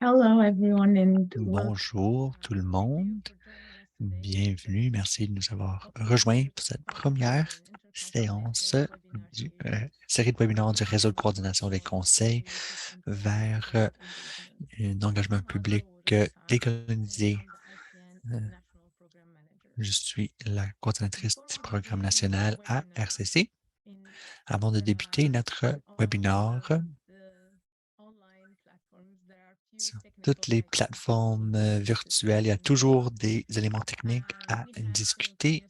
Hello, everyone, and welcome. Bonjour tout le monde, bienvenue, merci de nous avoir rejoints pour cette première séance du série de webinaires du réseau de coordination des conseils vers un engagement public décolonisé. Je suis la coordinatrice du programme national à RCC. Avant de débuter notre webinaire, sur toutes les plateformes virtuelles, il y a toujours des éléments techniques à discuter.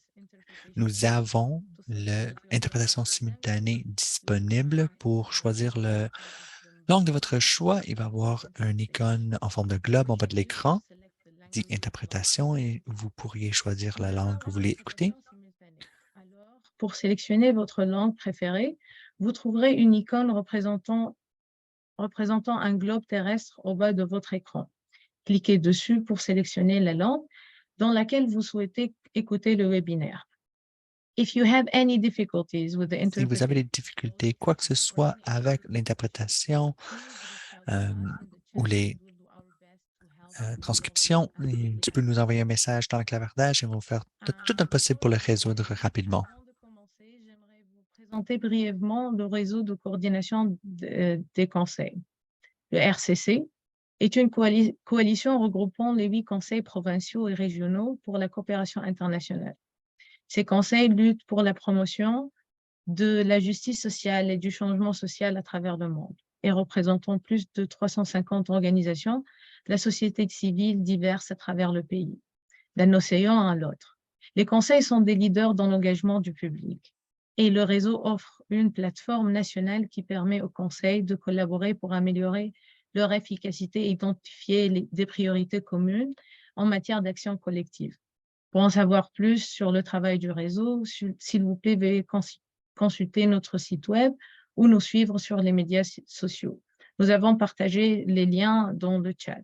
Nous avons l'interprétation simultanée disponible pour choisir le langue de votre choix. Il va y avoir une icône en forme de globe en bas de l'écran, dit interprétation, et vous pourriez choisir la langue que vous voulez écouter. Pour sélectionner votre langue préférée, vous trouverez une icône représentant un globe terrestre au bas de votre écran. Cliquez dessus pour sélectionner la langue dans laquelle vous souhaitez écouter le webinaire. If you have any difficulties with the Si vous avez interpretation, des difficultés, quoi que ce soit avec l'interprétation ou les transcriptions, tu peux nous envoyer un message dans le clavardage et on va faire tout le possible pour le résoudre rapidement. avant de commencer, j'aimerais vous présenter brièvement le réseau de coordination des conseils. Le RCC est une coalition regroupant les 8 conseils provinciaux et régionaux pour la coopération internationale. Ces conseils luttent pour la promotion de la justice sociale et du changement social à travers le monde et représentant plus de 350 organisations de la société civile diverses à travers le pays, d'un océan à l'autre. Les conseils sont des leaders dans l'engagement du public et le réseau offre une plateforme nationale qui permet aux conseils de collaborer pour améliorer leur efficacité et identifier des priorités communes en matière d'action collective. Pour en savoir plus sur le travail du réseau, s'il vous plaît, veuillez consulter notre site web ou nous suivre sur les médias sociaux. Nous avons partagé les liens dans le chat.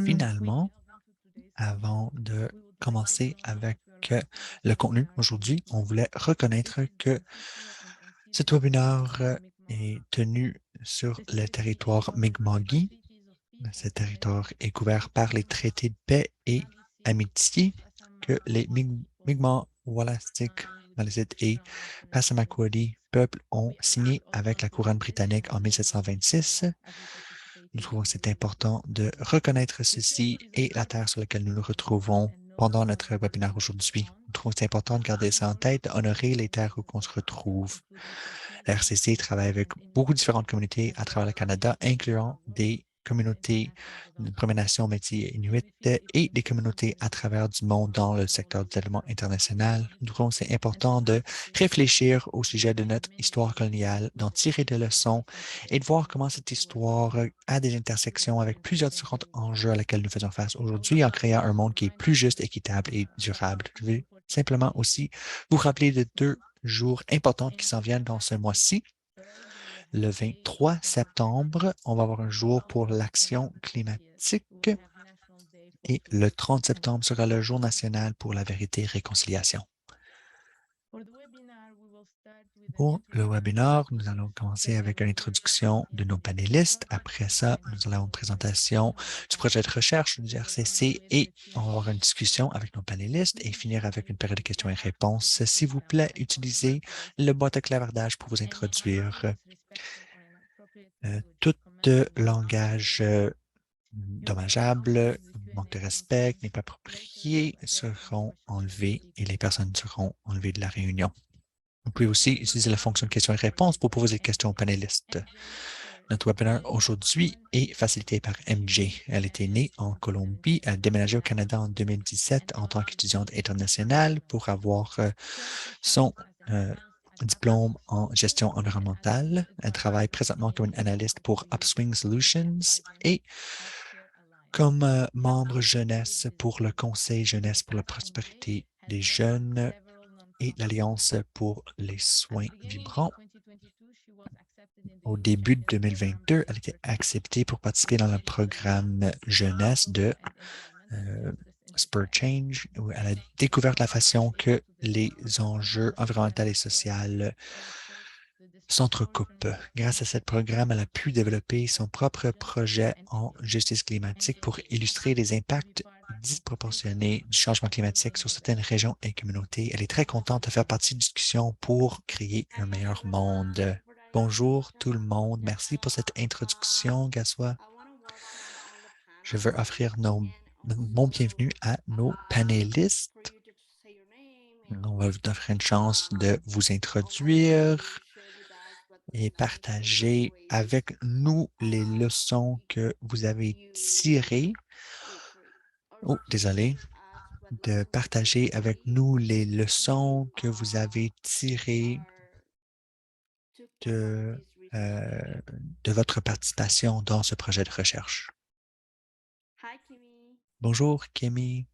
Finalement, avant de commencer avec le contenu aujourd'hui, on voulait reconnaître que cet webinaire est tenu sur le territoire Mi'kmaq. Ce territoire est couvert par les traités de paix et amitié que les Mi'kmaq, Wolastoq, Maliseet et Passamaquoddy peuples ont signé avec la couronne britannique en 1726. Nous trouvons que c'est important de reconnaître ceci et la terre sur laquelle nous nous retrouvons pendant notre webinaire aujourd'hui. Nous trouvons que c'est important de garder ça en tête, d'honorer les terres où on se retrouve. La RCC travaille avec beaucoup de différentes communautés à travers le Canada, incluant des communautés de Premières Nations, Métis et Inuit et des communautés à travers du monde dans le secteur du développement international. Nous trouvons que c'est important de réfléchir au sujet de notre histoire coloniale, d'en tirer des leçons et de voir comment cette histoire a des intersections avec plusieurs différents enjeux à laquelle nous faisons face aujourd'hui en créant un monde qui est plus juste, équitable et durable. Je vais simplement aussi vous rappeler de deux jours importants qui s'en viennent dans ce mois-ci. Le 23 septembre, on va avoir un jour pour l'action climatique et le 30 septembre sera le jour national pour la vérité et réconciliation. Pour le webinaire, nous allons commencer avec une introduction de nos panélistes. Après ça, nous allons avoir une présentation du projet de recherche du RCC et on va avoir une discussion avec nos panélistes et finir avec une période de questions et réponses. S'il vous plaît, utilisez le boîte à clavardage pour vous introduire. Tout langage dommageable, manque de respect, n'est pas approprié seront enlevés et les personnes seront enlevées de la réunion. Vous pouvez aussi utiliser la fonction de questions et réponses pour poser des questions aux panélistes. Notre webinaire aujourd'hui est facilité par MJ. Elle était née en Colombie, elle a déménagé au Canada en 2017 en tant qu'étudiante internationale pour avoir son diplôme en gestion environnementale. Elle travaille présentement comme une analyste pour Upswing Solutions et comme membre jeunesse pour le Conseil jeunesse pour la prospérité des jeunes et l'Alliance pour les soins vibrants. Au début de 2022, elle a été acceptée pour participer dans le programme jeunesse de Spur Change, où elle a découvert la façon que les enjeux environnementaux et sociaux s'entrecoupent. Grâce à ce programme, elle a pu développer son propre projet en justice climatique pour illustrer les impacts disproportionnés du changement climatique sur certaines régions et communautés. Elle est très contente de faire partie de discussion pour créer un meilleur monde. Bonjour tout le monde. Merci pour cette introduction, Gaswa. Je veux offrir mon bienvenue à nos panélistes. On va vous offrir une chance de vous introduire et partager avec nous les leçons que vous avez tirées. Oh, désolé. De partager avec nous les leçons que vous avez tirées de, de votre participation dans ce projet de recherche. Bonjour, Kémy.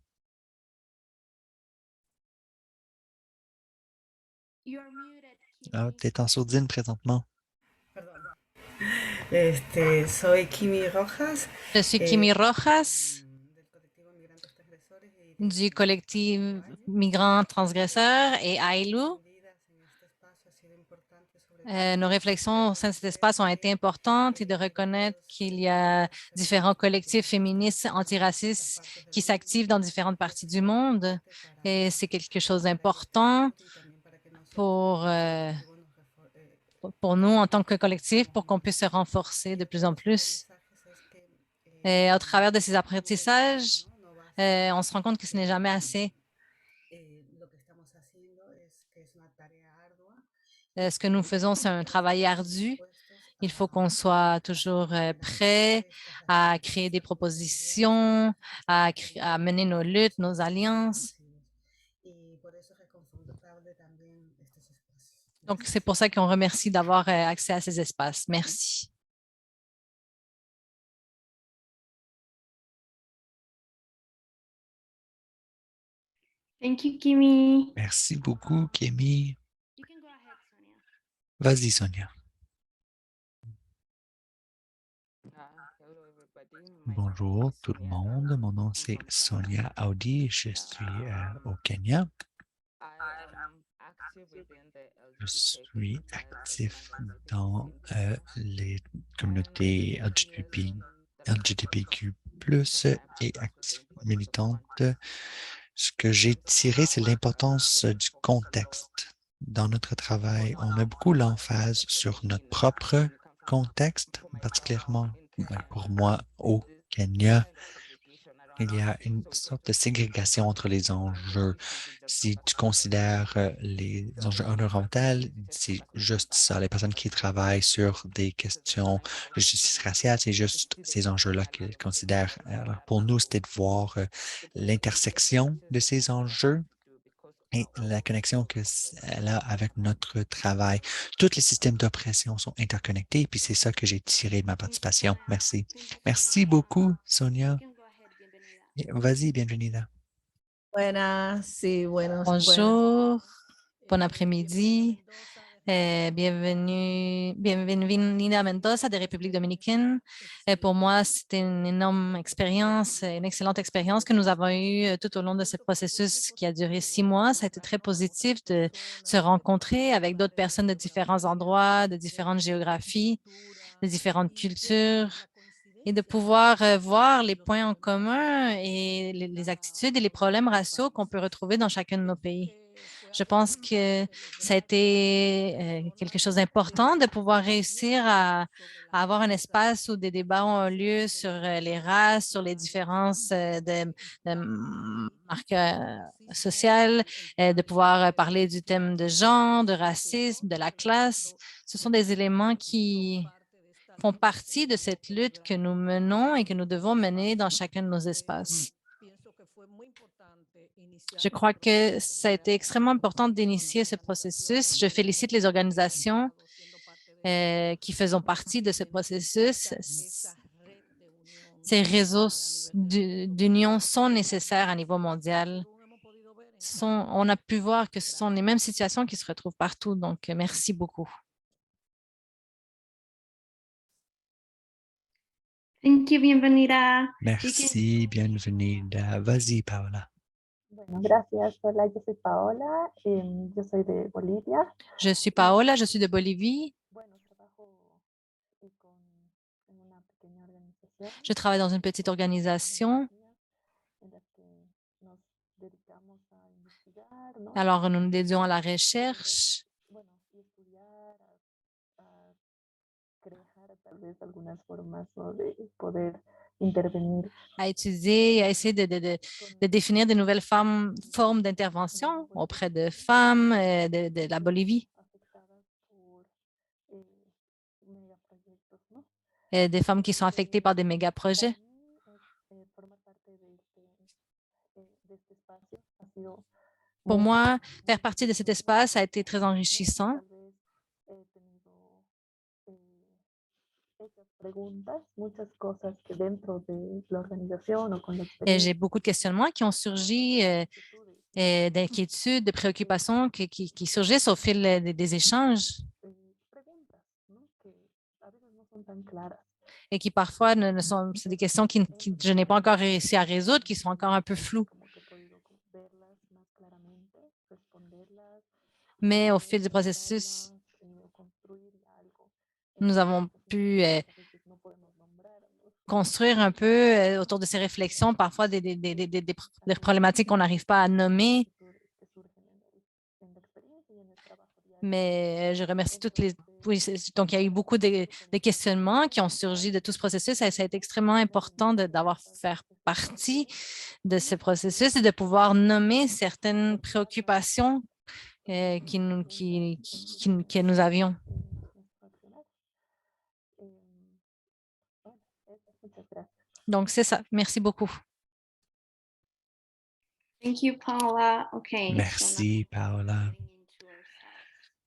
Ah, tu es en sourdine présentement. Soy Kimi Rojas. Je suis Kimi Rojas Del colectivo Migrantes Transgresores du collectif Migrants Transgresseurs et AILU. Nos réflexions au sein de cet espace ont été importantes et de reconnaître qu'il y a différents collectifs féministes antiracistes qui s'activent dans différentes parties du monde. Et c'est quelque chose d'important pour nous en tant que collectif pour qu'on puisse se renforcer de plus en plus. Et au travers de ces apprentissages, on se rend compte que ce n'est jamais assez. Ce que nous faisons, c'est un travail ardu. Il faut qu'on soit toujours prêt à créer des propositions, à mener nos luttes, nos alliances. Donc, c'est pour ça qu'on remercie d'avoir accès à ces espaces. Merci. Thank you, Kimi. Merci beaucoup, Kémy. Vas-y, Sonia. Bonjour tout le monde. Mon nom c'est Sonia Audi. Je suis au Kenya. Je suis actif dans les communautés LGBTQ+, et militante. Ce que j'ai tiré, c'est l'importance du contexte. Dans notre travail, on met beaucoup l'emphase sur notre propre contexte, particulièrement pour moi au Kenya. Il y a une sorte de ségrégation entre les enjeux. Si tu considères les enjeux environnementaux, c'est juste ça. Les personnes qui travaillent sur des questions de justice raciale, c'est juste ces enjeux-là qu'ils considèrent. Alors, pour nous, c'était de voir l'intersection de ces enjeux et la connexion qu'elle a avec notre travail. Tous les systèmes d'oppression sont interconnectés, puis c'est ça que j'ai tiré de ma participation. Merci. Merci beaucoup, Sonia. Vas-y, bienvenue. Bonjour, bon après-midi. Bienvenue à Mendoza de République dominicaine. Pour moi, c'était une énorme expérience, une excellente expérience que nous avons eue tout au long de ce processus qui a duré 6 mois. Ça a été très positif de se rencontrer avec d'autres personnes de différents endroits, de différentes géographies, de différentes cultures et de pouvoir voir les points en commun et les attitudes et les problèmes raciaux qu'on peut retrouver dans chacun de nos pays. Je pense que ça a été quelque chose d'important de pouvoir réussir à avoir un espace où des débats ont lieu sur les races, sur les différences de marques sociales, de pouvoir parler du thème de genre, de racisme, de la classe. Ce sont des éléments qui font partie de cette lutte que nous menons et que nous devons mener dans chacun de nos espaces. Je crois que ça a été extrêmement important d'initier ce processus. Je félicite les organisations qui font partie de ce processus. Ces réseaux d'union sont nécessaires à niveau mondial. On a pu voir que ce sont les mêmes situations qui se retrouvent partout. Donc, merci beaucoup. Thank you, bienvenida. Merci, bienvenue. Vas-y, Paola. Je suis Paola, je suis de Bolivie. Je travaille dans une petite organisation. Alors, nous nous dédions à la recherche à étudier, à essayer de définir de nouvelles formes d'intervention auprès de femmes de la Bolivie, et des femmes qui sont affectées par des méga-projets. Pour moi, faire partie de cet espace a été très enrichissant. Et j'ai beaucoup de questionnements qui ont surgi, d'inquiétudes, de préoccupations qui surgissent au fil des échanges et qui parfois ne sont, c'est des questions que je n'ai pas encore réussi à résoudre, qui sont encore un peu floues. Mais au fil du processus, nous avons pu construire un peu autour de ces réflexions, parfois des problématiques qu'on n'arrive pas à nommer. Mais je remercie toutes les... Oui, donc, il y a eu beaucoup de questionnements qui ont surgi de tout ce processus et ça a été extrêmement important d'avoir fait partie de ce processus et de pouvoir nommer certaines préoccupations que nous avions. Donc, c'est ça. Merci beaucoup. Thank you, Paula. Okay. Merci, Paola.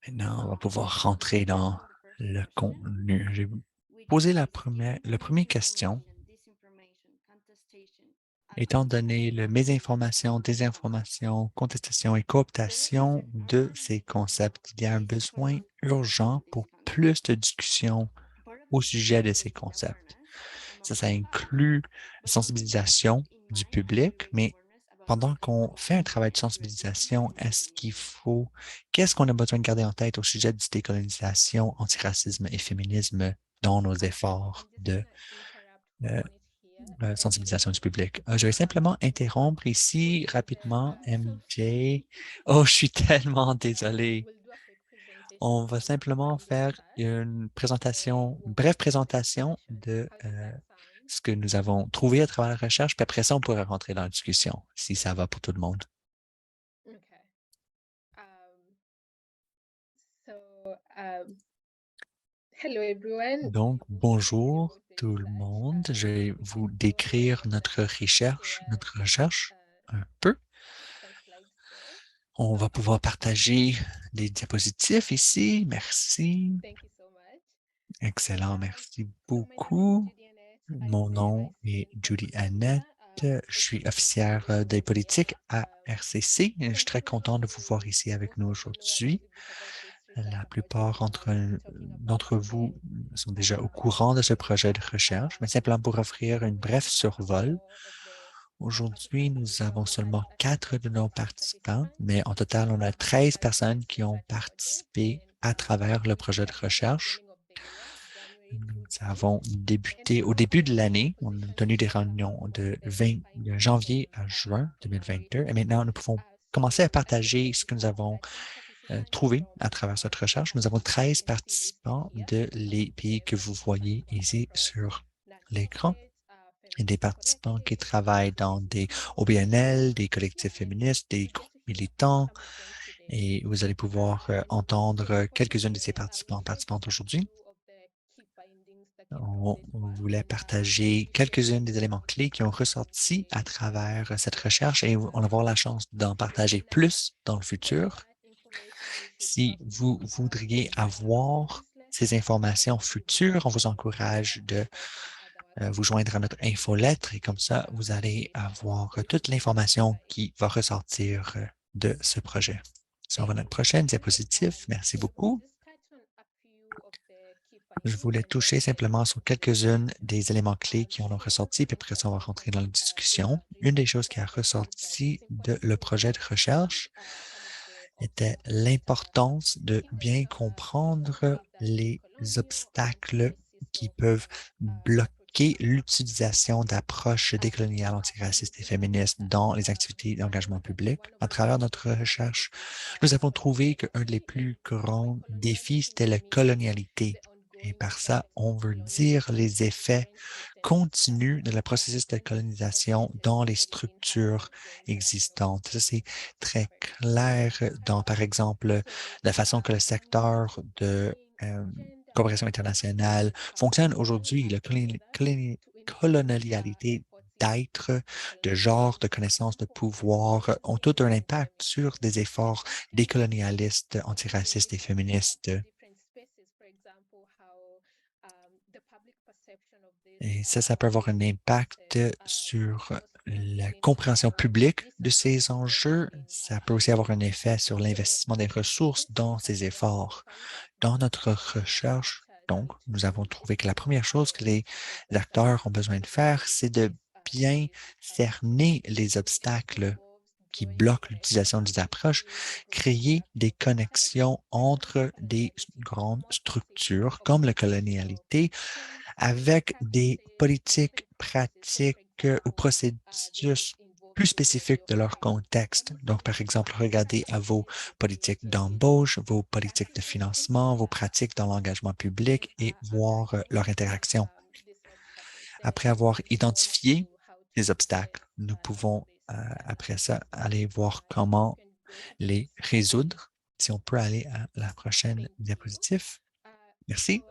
Maintenant, on va pouvoir rentrer dans le contenu. J'ai posé la première question. Étant donné le mésinformation, désinformation, contestation et cooptation de ces concepts, il y a un besoin urgent pour plus de discussion au sujet de ces concepts. Ça inclut la sensibilisation du public, mais pendant qu'on fait un travail de sensibilisation, qu'est-ce qu'on a besoin de garder en tête au sujet du décolonisation, antiracisme et féminisme dans nos efforts de sensibilisation du public? Je vais simplement interrompre ici rapidement, MJ. Oh, je suis tellement désolé. On va simplement faire une brève présentation de ce que nous avons trouvé à travers la recherche, puis après ça, on pourrait rentrer dans la discussion, si ça va pour tout le monde. Donc, bonjour tout le monde. Je vais vous décrire notre recherche un peu. On va pouvoir partager les diapositives ici. Merci. Excellent, merci beaucoup. Mon nom est Judy Annette. Je suis officière des politiques à RCC. Je suis très content de vous voir ici avec nous aujourd'hui. La plupart d'entre vous sont déjà au courant de ce projet de recherche, mais simplement pour offrir une bref survol. Aujourd'hui, nous avons seulement 4 de nos participants, mais en total, on a 13 personnes qui ont participé à travers le projet de recherche. Nous avons débuté au début de l'année. On a tenu des réunions de janvier à juin 2022 et maintenant, nous pouvons commencer à partager ce que nous avons trouvé à travers cette recherche. Nous avons 13 participants de les pays que vous voyez ici sur l'écran. Et des participants qui travaillent dans des OBNL, des collectifs féministes, des groupes militants. Et vous allez pouvoir entendre quelques-unes de ces participantes aujourd'hui. On voulait partager quelques-uns des éléments clés qui ont ressorti à travers cette recherche et on va avoir la chance d'en partager plus dans le futur. Si vous voudriez avoir ces informations futures, on vous encourage de vous joindre à notre infolettre et comme ça, vous allez avoir toute l'information qui va ressortir de ce projet. Si on va à notre prochaine diapositive, merci beaucoup. Je voulais toucher simplement sur quelques-unes des éléments clés qui en ont ressorti, puis après ça, on va rentrer dans la discussion. Une des choses qui a ressorti de le projet de recherche était l'importance de bien comprendre les obstacles qui peuvent bloquer l'utilisation d'approches décoloniales, antiracistes et féministes dans les activités d'engagement public. À travers notre recherche, nous avons trouvé qu'un des plus grands défis, c'était la colonialité. Et par ça, on veut dire les effets continus de la processus de colonisation dans les structures existantes. Ça, c'est très clair dans, par exemple, la façon que le secteur de coopération internationale fonctionne aujourd'hui. La colonialité d'être, de genre, de connaissance, de pouvoir ont tout un impact sur des efforts décolonialistes, antiracistes et féministes. Et ça peut avoir un impact sur la compréhension publique de ces enjeux. Ça peut aussi avoir un effet sur l'investissement des ressources dans ces efforts. Dans notre recherche, donc, nous avons trouvé que la première chose que les acteurs ont besoin de faire, c'est de bien cerner les obstacles qui bloquent l'utilisation des approches, créer des connexions entre des grandes structures comme la colonialité avec des politiques pratiques ou processus plus spécifiques de leur contexte. Donc, par exemple, regardez à vos politiques d'embauche, vos politiques de financement, vos pratiques dans l'engagement public et voir leur interaction. Après avoir identifié les obstacles, nous pouvons, après ça, aller voir comment les résoudre. Si on peut aller à la prochaine diapositive. Merci.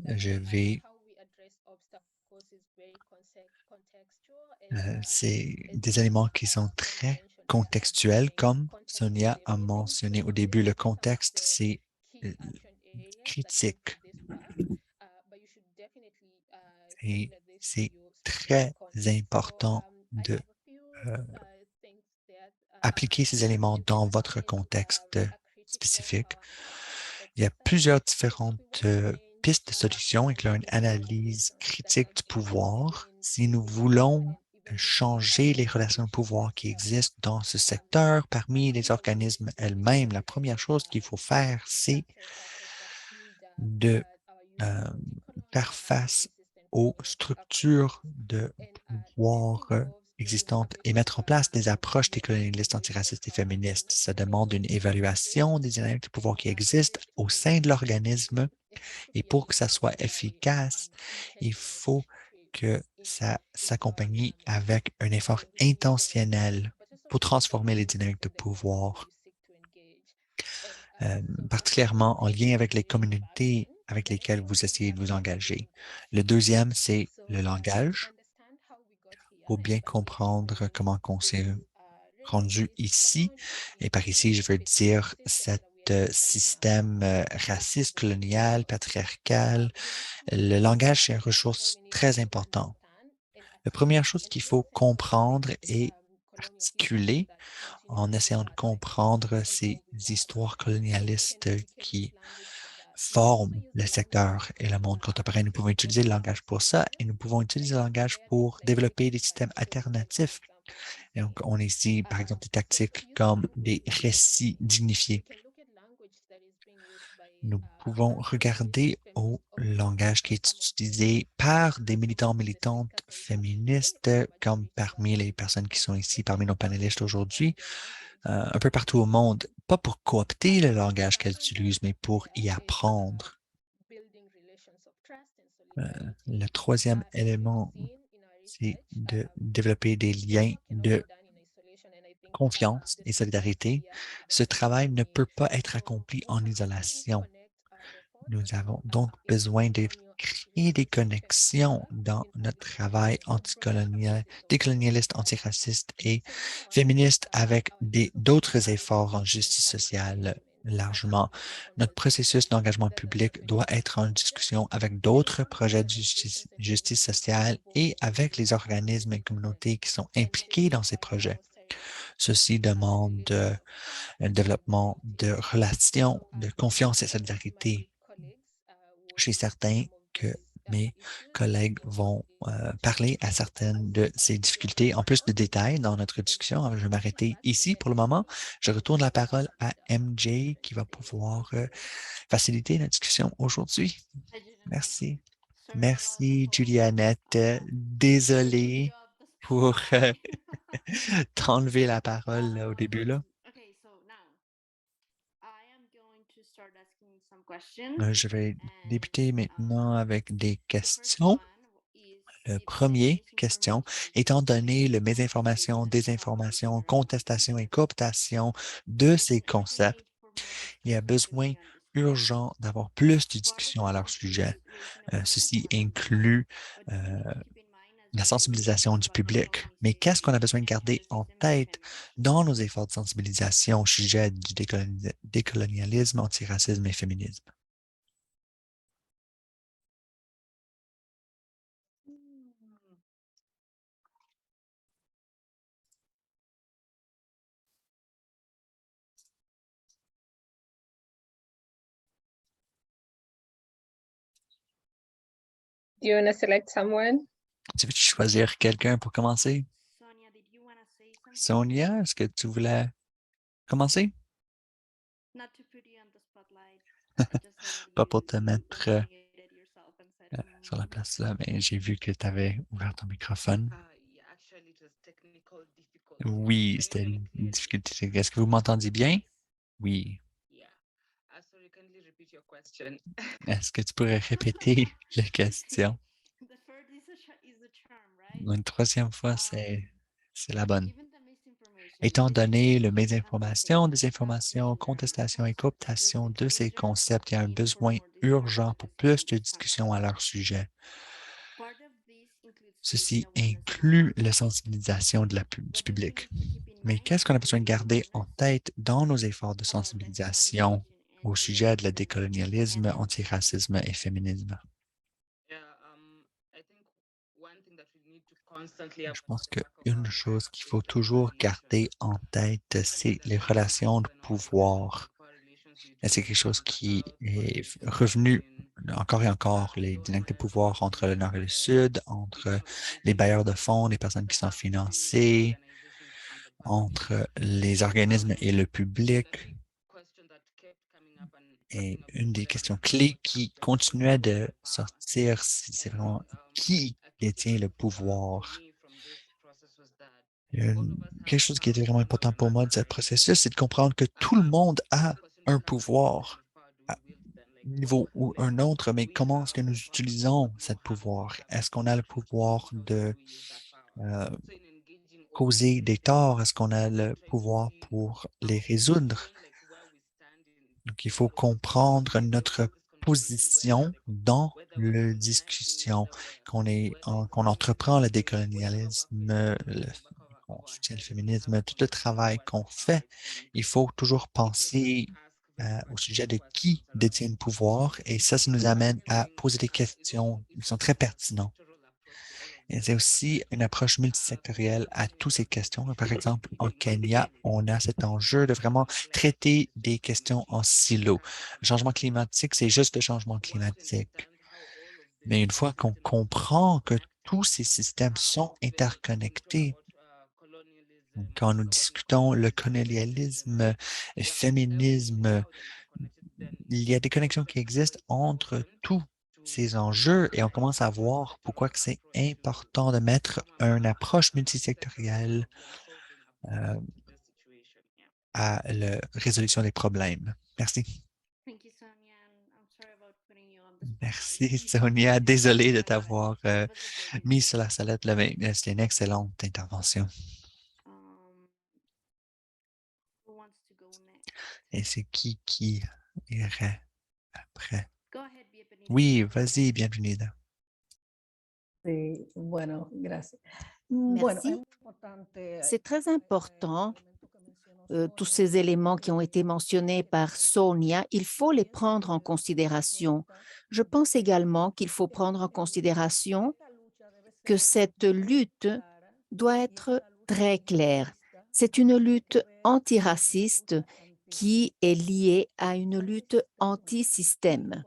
Je vais c'est des éléments qui sont très contextuels, comme Sonia a mentionné au début. Le contexte, c'est critique et c'est très important de appliquer ces éléments dans votre contexte spécifique. Il y a plusieurs différentes pistes de solutions, incluant une analyse critique du pouvoir. Si nous voulons changer les relations de pouvoir qui existent dans ce secteur parmi les organismes elles-mêmes, la première chose qu'il faut faire, c'est de faire face aux structures de pouvoir existantes et mettre en place des approches décolonialistes, antiracistes et féministes. Ça demande une évaluation des dynamiques de pouvoir qui existent au sein de l'organisme et pour que ça soit efficace, il faut que ça s'accompagne avec un effort intentionnel pour transformer les dynamiques de pouvoir, particulièrement en lien avec les communautés avec lesquelles vous essayez de vous engager. Le deuxième, c'est le langage. Pour bien comprendre comment on s'est rendu ici, et par ici, je veux dire cet système raciste, colonial, patriarcal. Le langage, c'est une ressource très importante. La première chose qu'il faut comprendre et articuler en essayant de comprendre ces histoires colonialistes qui forment le secteur et le monde contemporain. Nous pouvons utiliser le langage pour ça et nous pouvons utiliser le langage pour développer des systèmes alternatifs. Et donc, on a ici, par exemple, des tactiques comme des récits dignifiés. Nous pouvons regarder au langage qui est utilisé par des militantes féministes, comme parmi les personnes qui sont ici, parmi nos panélistes aujourd'hui, un peu partout au monde, pas pour coopter le langage qu'elles utilisent, mais pour y apprendre. Le troisième élément, c'est de développer des liens de confiance et solidarité. Ce travail ne peut pas être accompli en isolation. Nous avons donc besoin de créer des connexions dans notre travail anticolonial, décolonialiste, antiraciste et féministe avec d'autres efforts en justice sociale largement. Notre processus d'engagement public doit être en discussion avec d'autres projets de justice sociale et avec les organismes et communautés qui sont impliqués dans ces projets. Ceci demande un développement de relations, de confiance et solidarité. Je suis certain que mes collègues vont parler à certaines de ces difficultés en plus de détails dans notre discussion. Alors, je vais m'arrêter ici pour le moment. Je retourne la parole à MJ qui va pouvoir faciliter la discussion aujourd'hui. Merci. Merci, Julianette. Désolée pour t'enlever la parole là, au début. Là. Okay, so now I am going to start asking some questions. Je vais débuter And, maintenant avec des the first questions. one is Le if the premier question, misinformation étant donné le is mésinformation, désinformation, right? contestation et cooptation de ces There's a urgent concepts, need for more il y a discussion besoin on this topic. urgent d'avoir plus de Part of discussions à this leur sujet. includes raising awareness Ceci among inclut but we need to keep in mind as la we do sensibilisation du about public. Mais qu'est-ce qu'on a besoin de garder en colonialism and tête feminism. dans nos efforts de sensibilisation au sujet du décolonialisme, antiracisme et féminisme? Do you want to select someone? Tu veux choisir quelqu'un pour commencer? Sonia, did you want to say something? Sonia, est-ce que tu voulais commencer? Not to put you on the spotlight. I just saw that Pas pour te you mettre unmuted yourself and said, sur la place là, mais j'ai vu que tu avais ouvert ton microphone. Yeah, actually, it was technical difficulty. Oui, Can you c'était hear me une clearly? difficulté. Est-ce que vous m'entendiez bien? Oui. Yeah. Sorry, kindly repeat your question. Est-ce que tu pourrais répéter la question? The third is the charm, right? Une troisième fois, c'est la bonne. Given the misinformation, Étant donné le désinformation, mésinformation, désinformation, contestation et cooptation de ces concepts, il y a un besoin urgent pour plus de discussions à leur sujet. Ceci inclut la sensibilisation du public. Mais qu'est-ce qu'on a besoin de garder en tête dans nos efforts de sensibilisation au sujet de la décolonialisme, antiracisme et féminisme? Yeah, I think one thing that we need to constantly Je pense back qu'une chose qu'il faut toujours garder en tête, c'est les relations de pouvoir. Et c'est quelque chose qui est revenu encore et encore, les dynamiques de pouvoir entre le Nord et le Sud, entre les bailleurs de fonds, les personnes qui sont financées, entre les organismes et le public. Et une des questions clés qui continuait de sortir, c'est vraiment qui détient le pouvoir. Quelque chose qui était vraiment important pour moi de ce processus, c'est de comprendre que tout le monde a un pouvoir à un niveau ou un autre, mais comment est-ce que nous utilisons ce pouvoir? Est-ce qu'on a le pouvoir de causer des torts? Est-ce qu'on a le pouvoir pour les résoudre? Donc, il faut comprendre notre position dans la discussion, qu'on entreprend le décolonialisme, qu'on soutient le féminisme, tout le travail qu'on fait. Il faut toujours penser au sujet de qui détient le pouvoir et ça nous amène à poser des questions qui sont très pertinentes. Et c'est aussi une approche multisectorielle à toutes ces questions. Par exemple, en Kenya, on a cet enjeu de vraiment traiter des questions en silo. Le changement climatique, c'est juste le changement climatique. Mais une fois qu'on comprend que tous ces systèmes sont interconnectés, quand nous discutons le colonialisme, le féminisme, il y a des connexions qui existent entre tous ces enjeux et on commence à voir pourquoi que c'est important de mettre une approche multisectorielle à la résolution des problèmes. Merci. Merci, Sonia. Désolé de t'avoir mis sur la salette, là, mais c'était une excellente intervention. Et c'est qui irait après? Oui, vas-y, bienvenue. Sí, bueno, gracias. Merci. C'est très important, tous ces éléments qui ont été mentionnés par Sonia, il faut les prendre en considération. Je pense également qu'il faut prendre en considération que cette lutte doit être très claire. C'est une lutte antiraciste qui est liée à une lutte anti-système.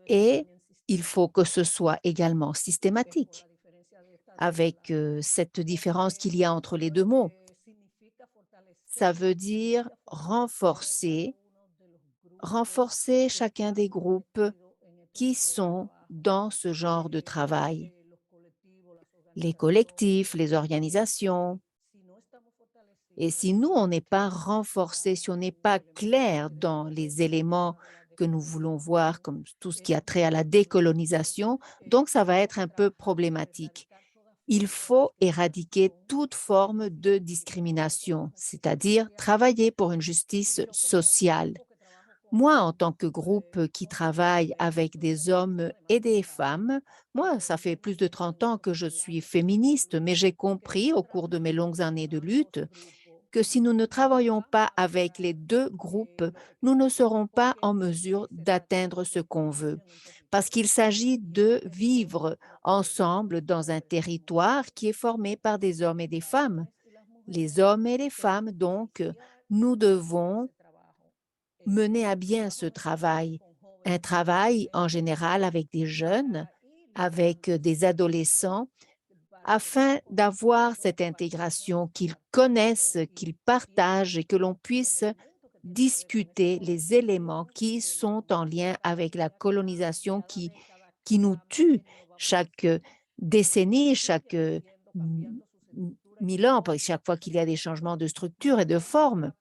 Et il faut que ce soit également systématique avec cette différence qu'il y a entre les deux mots. Ça veut dire renforcer chacun des groupes qui sont dans ce genre de travail, les collectifs, les organisations. Et si nous, on n'est pas renforcé, si on n'est pas clair dans les éléments que nous voulons voir, comme tout ce qui a trait à la décolonisation, donc ça va être un peu problématique. Il faut éradiquer toute forme de discrimination, c'est-à-dire travailler pour une justice sociale. Moi, en tant que groupe qui travaille avec des hommes et des femmes, moi, ça fait plus de 30 ans que je suis féministe, mais j'ai compris au cours de mes longues années de lutte que si nous ne travaillons pas avec les deux groupes, nous ne serons pas en mesure d'atteindre ce qu'on veut. Parce qu'il s'agit de vivre ensemble dans un territoire qui est formé par des hommes et des femmes. Les hommes et les femmes, donc, nous devons mener à bien ce travail. Un travail en général avec des jeunes, avec des adolescents, afin d'avoir cette intégration, qu'ils connaissent, qu'ils partagent et que l'on puisse discuter les éléments qui sont en lien avec la colonisation qui nous tue chaque décennie, chaque 1000 ans, chaque fois qu'il y a des changements de structure et de forme.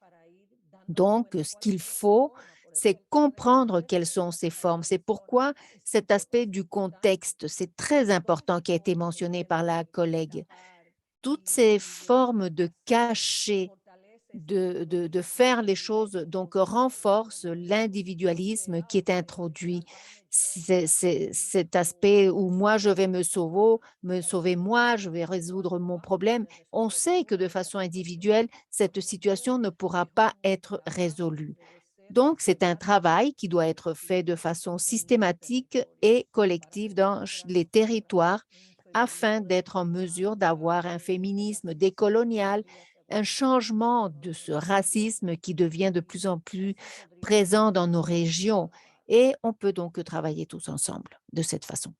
Donc, ce qu'il faut, c'est comprendre quelles sont ces formes. C'est pourquoi cet aspect du contexte, c'est très important, qui a été mentionné par la collègue. Toutes ces formes de cacher, de faire les choses, donc renforcent l'individualisme qui est introduit. C'est cet aspect où moi, je vais me sauver moi, je vais résoudre mon problème. On sait que de façon individuelle, cette situation ne pourra pas être résolue. Donc, c'est un travail qui doit être fait de façon systématique et collective dans les territoires afin d'être en mesure d'avoir un féminisme décolonial, un changement de ce racisme qui devient de plus en plus présent dans nos régions. Et on peut donc travailler tous ensemble de cette façon.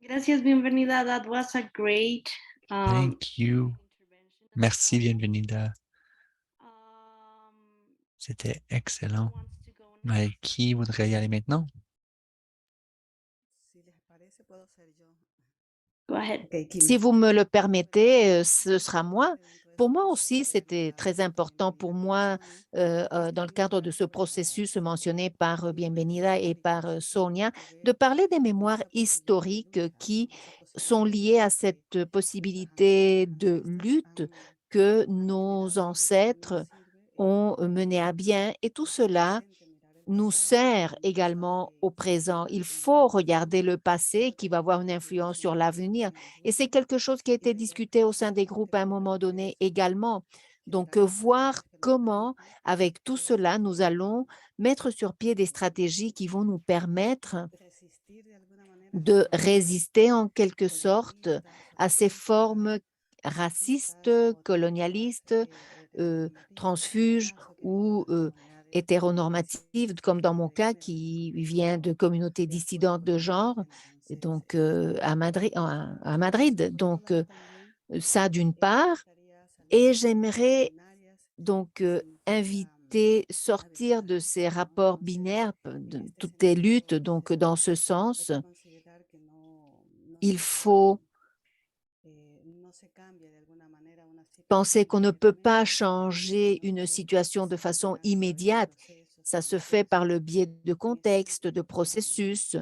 Gracias, bienvenida. That was a great Thank you. Merci, Bienvenida. C'était excellent. Mais qui voudrait y aller maintenant? Go ahead. Si vous me le permettez, ce sera moi. Pour moi aussi, c'était très important pour moi, dans le cadre de ce processus mentionné par Bienvenida et par Sonia, de parler des mémoires historiques qui sont liées à cette possibilité de lutte que nos ancêtres ont menée à bien. Et tout cela nous sert également au présent. Il faut regarder le passé qui va avoir une influence sur l'avenir. Et c'est quelque chose qui a été discuté au sein des groupes à un moment donné également. Donc, voir comment, avec tout cela, nous allons mettre sur pied des stratégies qui vont nous permettre de résister en quelque sorte à ces formes racistes, colonialistes, transfuges ou hétéronormatives, comme dans mon cas qui vient de communautés dissidentes de genre, et donc à Madrid. Donc, ça d'une part. Et j'aimerais donc sortir de ces rapports binaires, de toutes les luttes. Donc, dans ce sens, il faut penser qu'on ne peut pas changer une situation de façon immédiate. Ça se fait par le biais de contexte, de processus.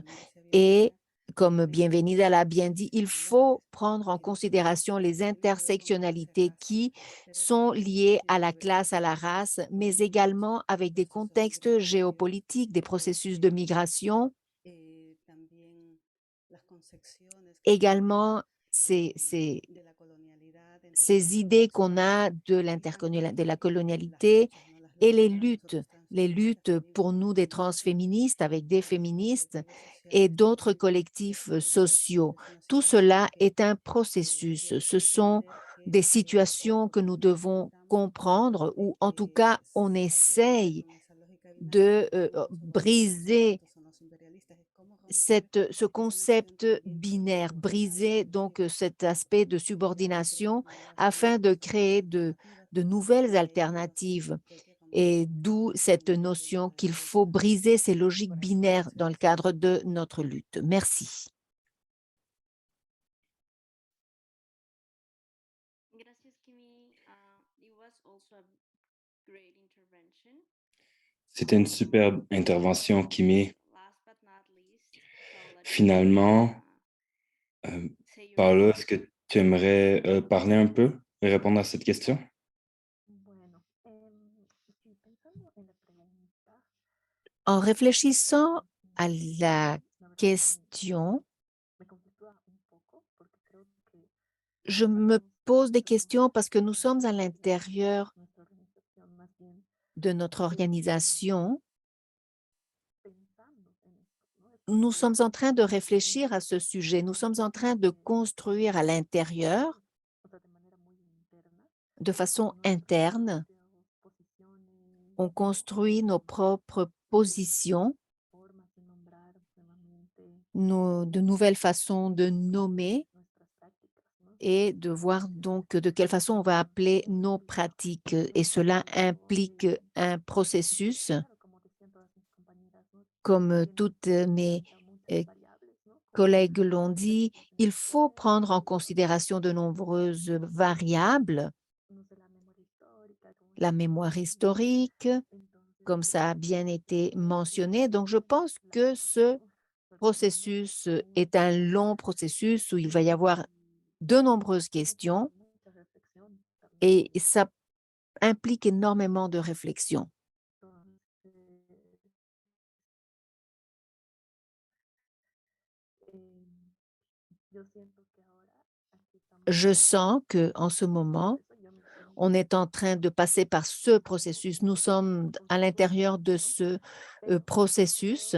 Et comme Bienvenida l'a bien dit, il faut prendre en considération les intersectionnalités qui sont liées à la classe, à la race, mais également avec des contextes géopolitiques, des processus de migration. Également, ces idées qu'on a de la colonialité et les luttes pour nous des transféministes avec des féministes et d'autres collectifs sociaux. Tout cela est un processus. Ce sont des situations que nous devons comprendre, ou en tout cas, on essaye de briser ce concept binaire, briser donc cet aspect de subordination afin de créer de nouvelles alternatives. Et d'où cette notion qu'il faut briser ces logiques binaires dans le cadre de notre lutte. Merci. Gracias, Kimi. It was also a great intervention. C'était une superbe intervention, Kimi. Last but not least, Paula, Finalement, say your Paula, piece. est-ce que tu aimerais parler un peu et répondre à cette question? En réfléchissant à la question, je me pose des questions parce que nous sommes à l'intérieur de notre organisation. Nous sommes en train de réfléchir à ce sujet. Nous sommes en train de construire à l'intérieur, de façon interne. On construit nos propres positions, de nouvelles façons de nommer et de voir donc de quelle façon on va appeler nos pratiques. Et cela implique un processus, comme toutes mes collègues l'ont dit, il faut prendre en considération de nombreuses variables, la mémoire historique, comme ça a bien été mentionné. Donc, je pense que ce processus est un long processus où il va y avoir de nombreuses questions et ça implique énormément de réflexion. Je sens qu'en ce moment, on est en train de passer par ce processus. Nous sommes à l'intérieur de ce processus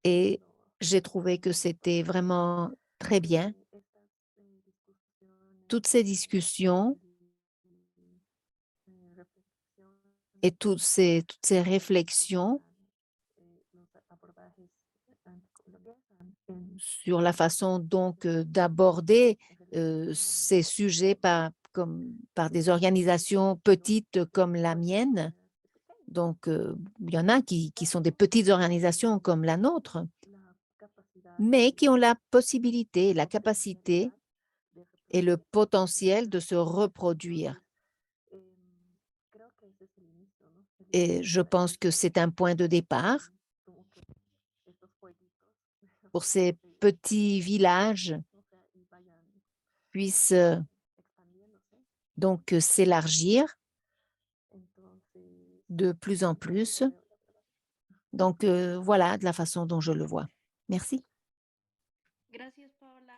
et j'ai trouvé que c'était vraiment très bien. Toutes ces discussions et toutes ces réflexions sur la façon donc d'aborder ces sujets par des organisations petites comme la mienne. Donc, il y en a qui sont des petites organisations comme la nôtre, mais qui ont la possibilité, la capacité et le potentiel de se reproduire. Et je pense que c'est un point de départ pour ces petits villages puissent donc s'élargir de plus en plus. Donc, voilà de la façon dont je le vois. Merci. Gracias, Paula.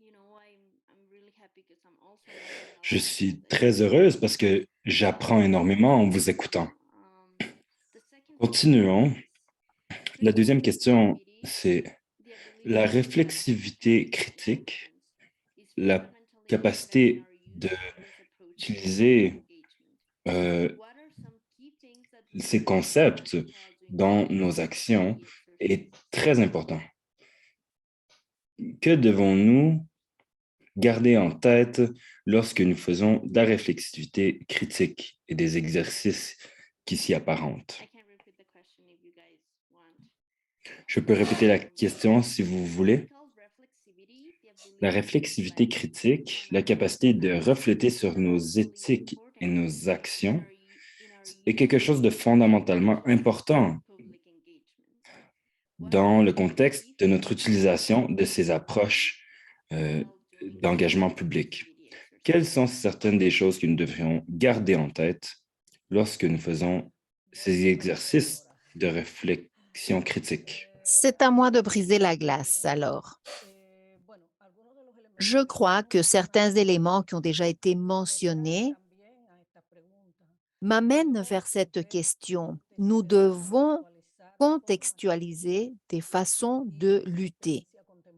I'm really happy because I'm also learning a Je lot suis from très this. heureuse parce que j'apprends énormément en vous écoutant. The second Continuons. La deuxième question, flexibility, c'est the ability la to réflexivité critique, la fundamentally capacité different in our use of this approach to d'utiliser engagement. What are some key things that we ces should concepts while doing dans this nos actions exercise? est très important. Que devons-nous garder en tête lorsque nous faisons de la réflexivité critique et des exercices qui s'y apparentent? I can repeat the question if you guys want. Je peux répéter la question si vous voulez. Critical reflexivity, the ability La to réflexivité reflect critique, on la our capacité de actions refléter is sur nos fundamentally éthiques et important nos actions in our est quelque use chose de of fondamentalement important public engagement. dans le contexte de notre utilisation de ces approches d'engagement public. Quelles sont certaines des choses que nous devrions garder en tête lorsque nous faisons ces exercices de réflexion critique? C'est à moi de briser la glace alors. Je crois que certains éléments qui ont déjà été mentionnés m'amènent vers cette question. Nous devons contextualiser des façons de lutter.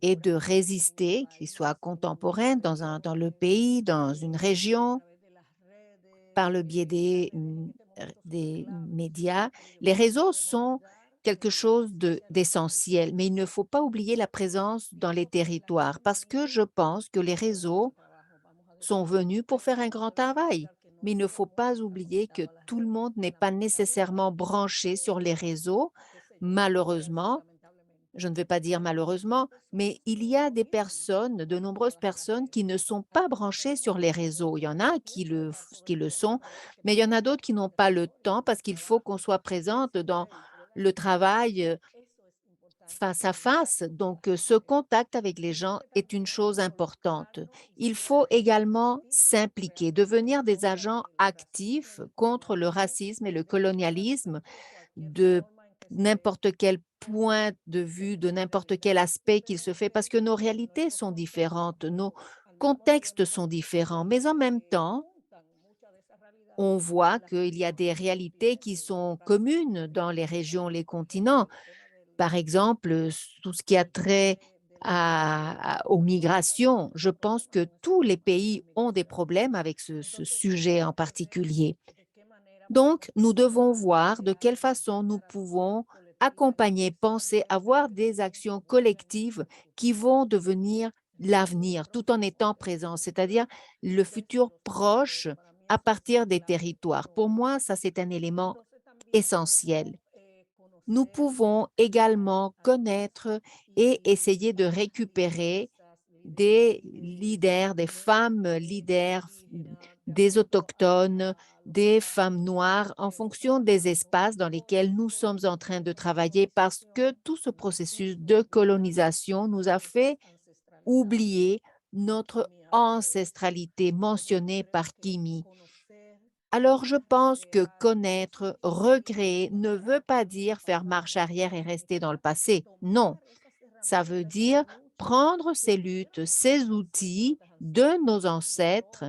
et de résister, qu'ils soient contemporains dans le pays, dans une région, par le biais des médias. Les réseaux sont quelque chose d'essentiel, mais il ne faut pas oublier la présence dans les territoires parce que je pense que les réseaux sont venus pour faire un grand travail. Mais il ne faut pas oublier que tout le monde n'est pas nécessairement branché sur les réseaux. Malheureusement, je ne vais pas dire malheureusement, mais il y a des personnes, de nombreuses personnes qui ne sont pas branchées sur les réseaux. Il y en a qui le sont, mais il y en a d'autres qui n'ont pas le temps parce qu'il faut qu'on soit présente dans le travail face à face. Donc, ce contact avec les gens est une chose importante. Il faut également s'impliquer, devenir des agents actifs contre le racisme et le colonialisme de n'importe quel point de vue, de n'importe quel aspect qu'il se fait, parce que nos réalités sont différentes, nos contextes sont différents, mais en même temps, on voit qu'il y a des réalités qui sont communes dans les régions, les continents. Par exemple, tout ce qui a trait aux migrations, je pense que tous les pays ont des problèmes avec ce sujet en particulier. Donc, nous devons voir de quelle façon nous pouvons accompagner, penser, avoir des actions collectives qui vont devenir l'avenir tout en étant présents, c'est-à-dire le futur proche à partir des territoires. Pour moi, ça, c'est un élément essentiel. Nous pouvons également connaître et essayer de récupérer des leaders, des femmes leaders, des autochtones, des femmes noires en fonction des espaces dans lesquels nous sommes en train de travailler parce que tout ce processus de colonisation nous a fait oublier notre ancestralité mentionnée par Kimi. Alors, je pense que connaître, recréer ne veut pas dire faire marche arrière et rester dans le passé. Non, ça veut dire prendre ces luttes, ces outils de nos ancêtres,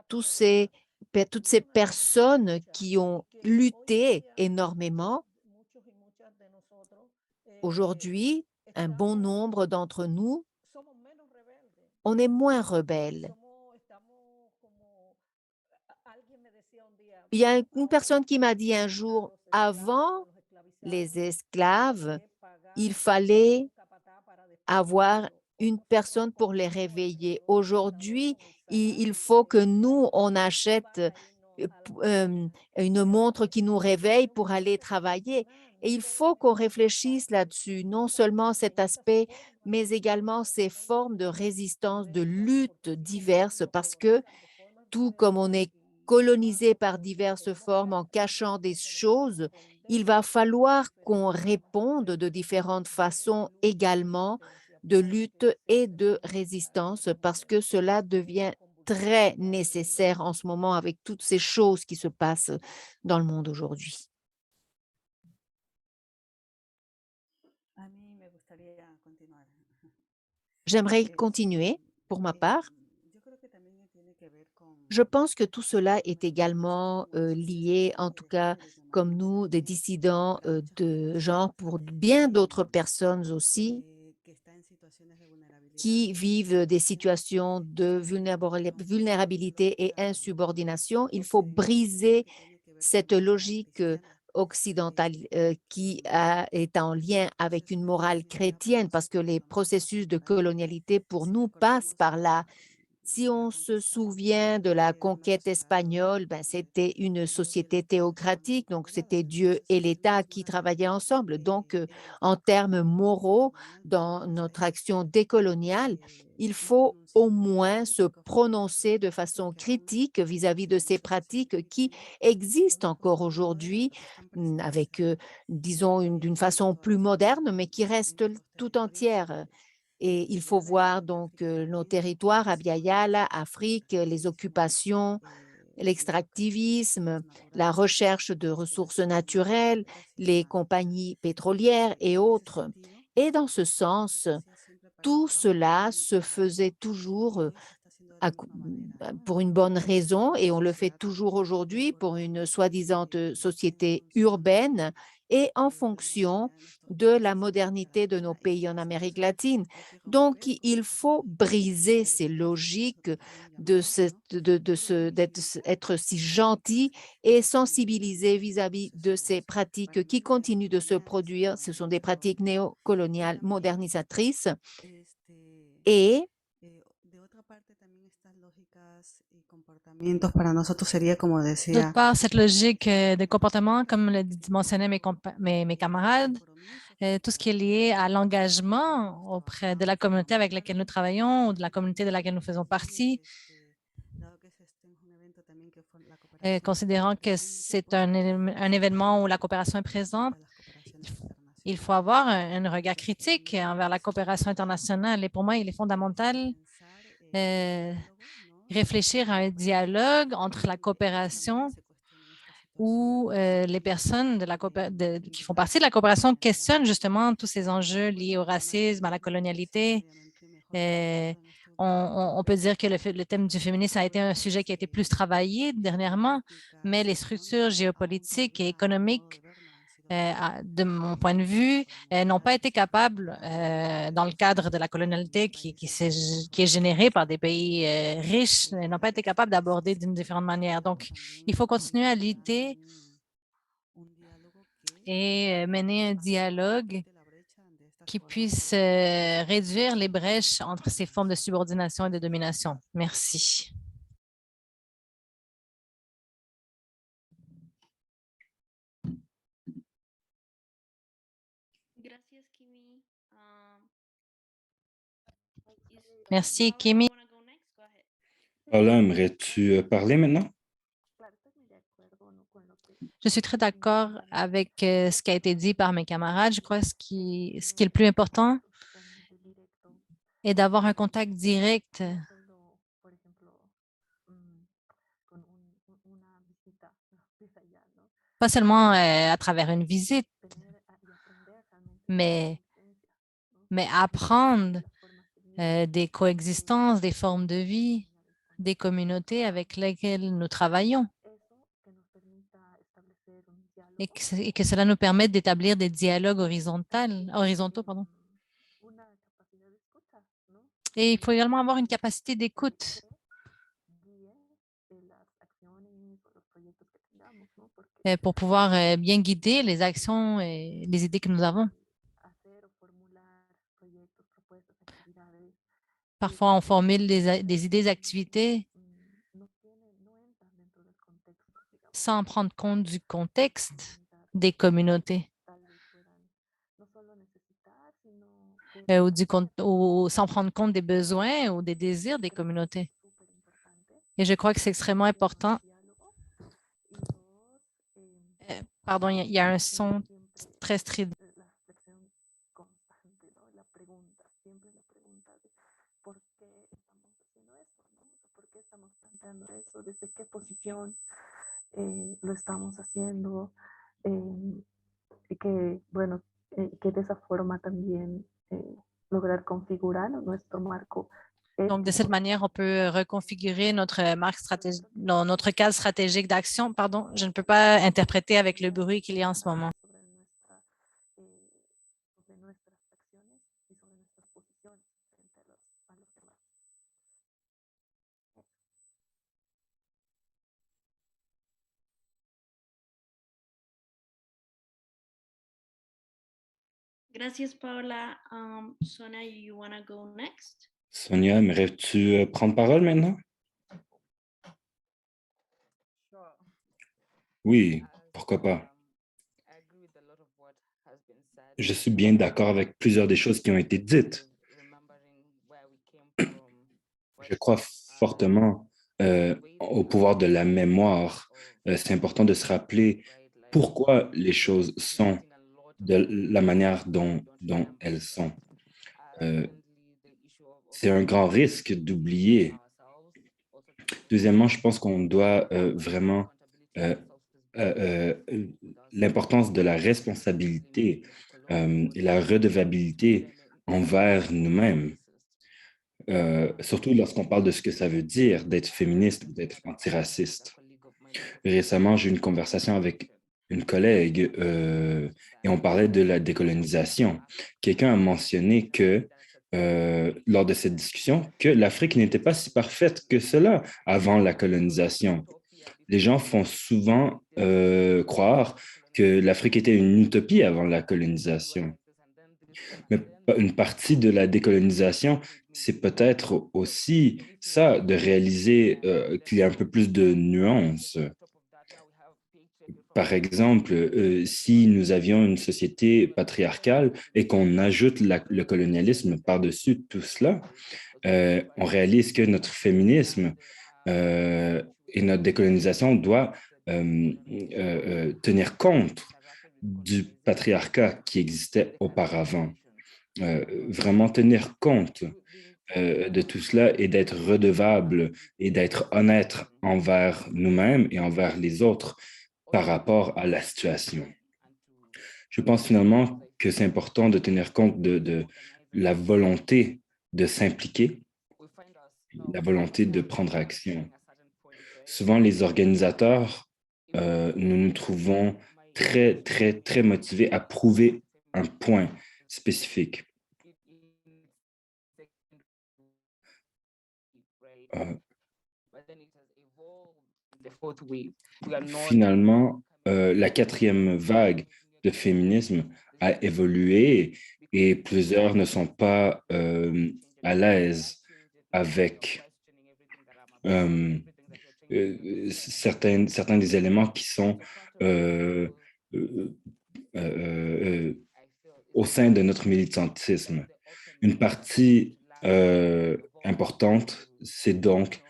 toutes ces personnes qui ont lutté énormément. Aujourd'hui, un bon nombre d'entre nous, on est moins rebelles. Il y a une personne qui m'a dit un jour, avant les esclaves, il fallait avoir une personne pour les réveiller. Aujourd'hui, il faut que nous, on achète une montre qui nous réveille pour aller travailler. Et il faut qu'on réfléchisse là-dessus, non seulement cet aspect, mais également ces formes de résistance, de lutte diverses, parce que tout comme on est colonisé par diverses formes en cachant des choses, il va falloir qu'on réponde de différentes façons également de lutte et de résistance parce que cela devient très nécessaire en ce moment avec toutes ces choses qui se passent dans le monde aujourd'hui. J'aimerais continuer pour ma part. Je pense que tout cela est également lié, en tout cas comme nous, des dissidents de genre, pour bien d'autres personnes aussi qui vivent des situations de vulnérabilité et insubordination. Il faut briser cette logique occidentale qui est en lien avec une morale chrétienne parce que les processus de colonialité pour nous passent par là. Si on se souvient de la conquête espagnole, c'était une société théocratique, donc c'était Dieu et l'État qui travaillaient ensemble. Donc, en termes moraux, dans notre action décoloniale, il faut au moins se prononcer de façon critique vis-à-vis de ces pratiques qui existent encore aujourd'hui avec, disons, d'une façon plus moderne, mais qui restent tout entière. Et il faut voir donc nos territoires, Abya-Yala, Afrique, les occupations, l'extractivisme, la recherche de ressources naturelles, les compagnies pétrolières et autres. Et dans ce sens, tout cela se faisait toujours pour une bonne raison et on le fait toujours aujourd'hui pour une soi-disant société urbaine et en fonction de la modernité de nos pays en Amérique latine. Donc, il faut briser ces logiques d'être si gentil et sensibiliser vis-à-vis de ces pratiques qui continuent de se produire. Ce sont des pratiques néocoloniales modernisatrices et d'autre part, cette logique de comportement, comme le mentionnaient mes camarades, tout ce qui est lié à l'engagement auprès de la communauté avec laquelle nous travaillons ou de la communauté de laquelle nous faisons partie, considérant que c'est un événement où la coopération est présente, il faut avoir un regard critique envers la coopération internationale. Et pour moi, il est fondamental réfléchir à un dialogue entre la coopération où les personnes qui font partie de la coopération questionnent justement tous ces enjeux liés au racisme, à la colonialité. On peut dire que le thème du féminisme a été un sujet qui a été plus travaillé dernièrement, mais les structures géopolitiques et économiques, de mon point de vue, n'ont pas été capables, dans le cadre de la colonialité qui est générée par des pays riches, n'ont pas été capables d'aborder d'une différente manière. Donc, il faut continuer à lutter et mener un dialogue qui puisse réduire les brèches entre ces formes de subordination et de domination. Merci. Merci, Kimi. Paula, aimerais-tu parler maintenant? Je suis très d'accord avec ce qui a été dit par mes camarades. Je crois que ce qui est le plus important est d'avoir un contact direct pas seulement à travers une visite, mais apprendre des coexistences, des formes de vie, des communautés avec lesquelles nous travaillons et que cela nous permette d'établir des dialogues horizontaux. Pardon. Et il faut également avoir une capacité d'écoute. Pour pouvoir bien guider les actions et les idées que nous avons. Parfois, on formule des idées, des activités sans prendre compte du contexte des communautés ou sans prendre compte des besoins ou des désirs des communautés. Et je crois que c'est extrêmement important. Pardon, il y a un son très strident. Desde qué posición lo estamos haciendo y que, bueno, que de esa forma también lograr configurar nuestro marco. Donc, de cette manière, on peut reconfigurer notre notre cadre stratégique d'action. Pardon, je ne peux pas interpréter avec le bruit qu'il y a en ce moment. Gracias, Paula. Sonia, you want to go next? Sonia, aimerais-tu prendre parole maintenant? Oui, pourquoi pas. Je suis bien d'accord avec plusieurs des choses qui ont été dites. Je crois fortement au pouvoir de la mémoire. C'est important de se rappeler pourquoi les choses sont de la manière dont elles sont. C'est un grand risque d'oublier. Deuxièmement, je pense qu'on doit vraiment l'importance de la responsabilité et la redevabilité envers nous-mêmes, surtout lorsqu'on parle de ce que ça veut dire d'être féministe ou d'être antiraciste. Récemment, j'ai eu une conversation avec une collègue et on parlait de la décolonisation. Quelqu'un a mentionné que lors de cette discussion, que l'Afrique n'était pas si parfaite que cela avant la colonisation. Les gens font souvent croire que l'Afrique était une utopie avant la colonisation. Mais une partie de la décolonisation, c'est peut-être aussi ça, de réaliser qu'il y a un peu plus de nuances. Par exemple, si nous avions une société patriarcale et qu'on ajoute le colonialisme par-dessus tout cela, on réalise que notre féminisme et notre décolonisation doit tenir compte du patriarcat qui existait auparavant. Vraiment tenir compte de tout cela et d'être redevable et d'être honnête envers nous-mêmes et envers les autres par rapport à la situation. Je pense finalement que c'est important de tenir compte de la volonté de s'impliquer, la volonté de prendre action. Souvent, les organisateurs, nous nous trouvons très, très, très motivés à prouver un point spécifique. Finalement, la quatrième vague de féminisme a évolué et plusieurs ne sont pas à l'aise avec certains des éléments qui sont au sein de notre militantisme. Une partie importante, c'est donc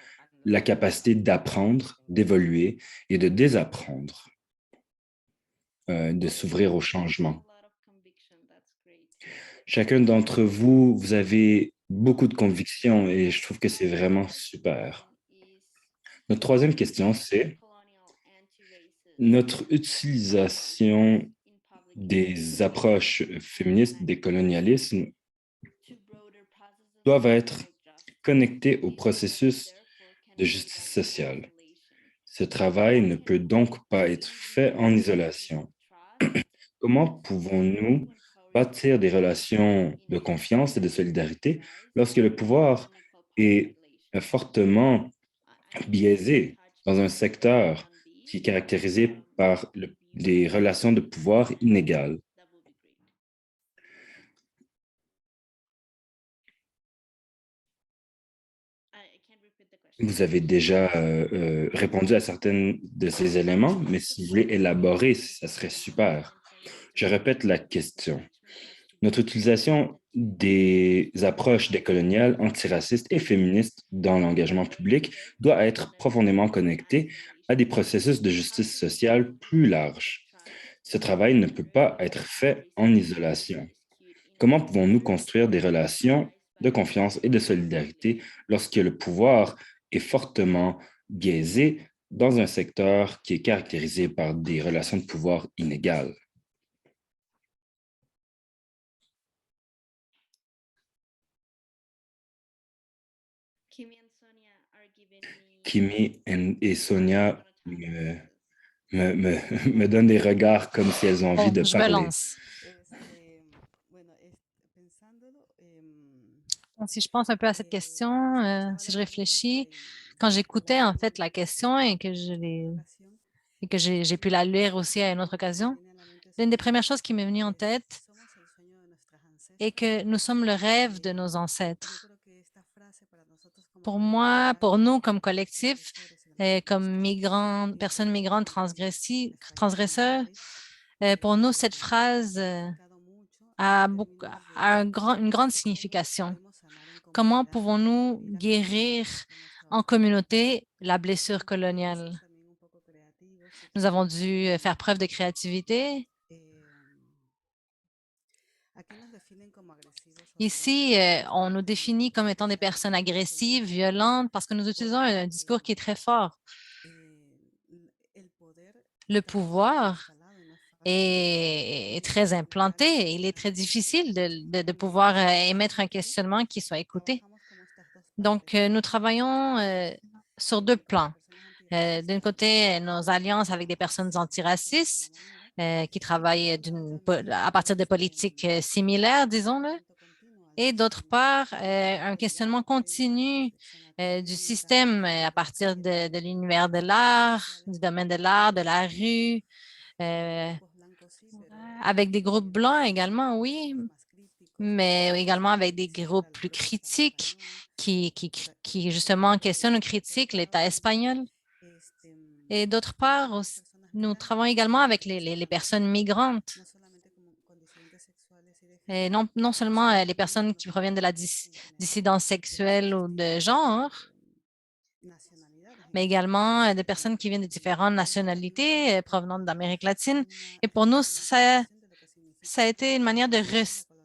la capacité d'apprendre, d'évoluer et de désapprendre, de s'ouvrir au changement. Chacun d'entre vous, vous avez beaucoup de convictions et je trouve que c'est vraiment super. Notre troisième question, c'est notre utilisation des approches féministes des colonialismes doivent être connectées au processus de justice sociale. Ce travail ne peut donc pas être fait en isolation. Comment pouvons-nous bâtir des relations de confiance et de solidarité lorsque le pouvoir est fortement biaisé dans un secteur qui est caractérisé par des relations de pouvoir inégales? Vous avez déjà répondu à certains de ces éléments, mais si vous voulez élaborer, ça serait super. Je répète la question. Notre utilisation des approches décoloniales, antiracistes et féministes dans l'engagement public doit être profondément connectée à des processus de justice sociale plus larges. Ce travail ne peut pas être fait en isolation. Comment pouvons-nous construire des relations de confiance et de solidarité lorsque le pouvoir est fortement biaisé dans un secteur qui est caractérisé par des relations de pouvoir inégales? Kimi et Sonia me donnent des regards comme si elles ont envie de Je me parler. lance. Si je pense un peu à cette question, si je réfléchis, quand j'écoutais en fait la question et que j'ai pu la lire aussi à une autre occasion, l'une des premières choses qui m'est venue en tête est que nous sommes le rêve de nos ancêtres. Pour moi, pour nous comme collectif, comme personnes migrantes transgresseurs, pour nous, cette phrase a une grande signification. Comment pouvons-nous guérir en communauté la blessure coloniale? Nous avons dû faire preuve de créativité. Ici, on nous définit comme étant des personnes agressives, violentes, parce que nous utilisons un discours qui est très fort. Le pouvoir est très implanté. Il est très difficile de pouvoir émettre un questionnement qui soit écouté. Donc, nous travaillons sur deux plans. D'un côté, nos alliances avec des personnes antiracistes qui travaillent à partir de politiques similaires, disons-le, et d'autre part, un questionnement continu du système à partir de l'univers de l'art, du domaine de l'art, de la rue, euh, avec des groupes blancs également, oui, mais également avec des groupes plus critiques qui justement questionnent ou critiquent l'État espagnol. Et d'autre part, nous travaillons également avec les personnes migrantes. Et non seulement les personnes qui proviennent de la dissidence sexuelle ou de genre, mais également des personnes qui viennent de différentes nationalités provenant d'Amérique latine. Et pour nous, ça a été une manière de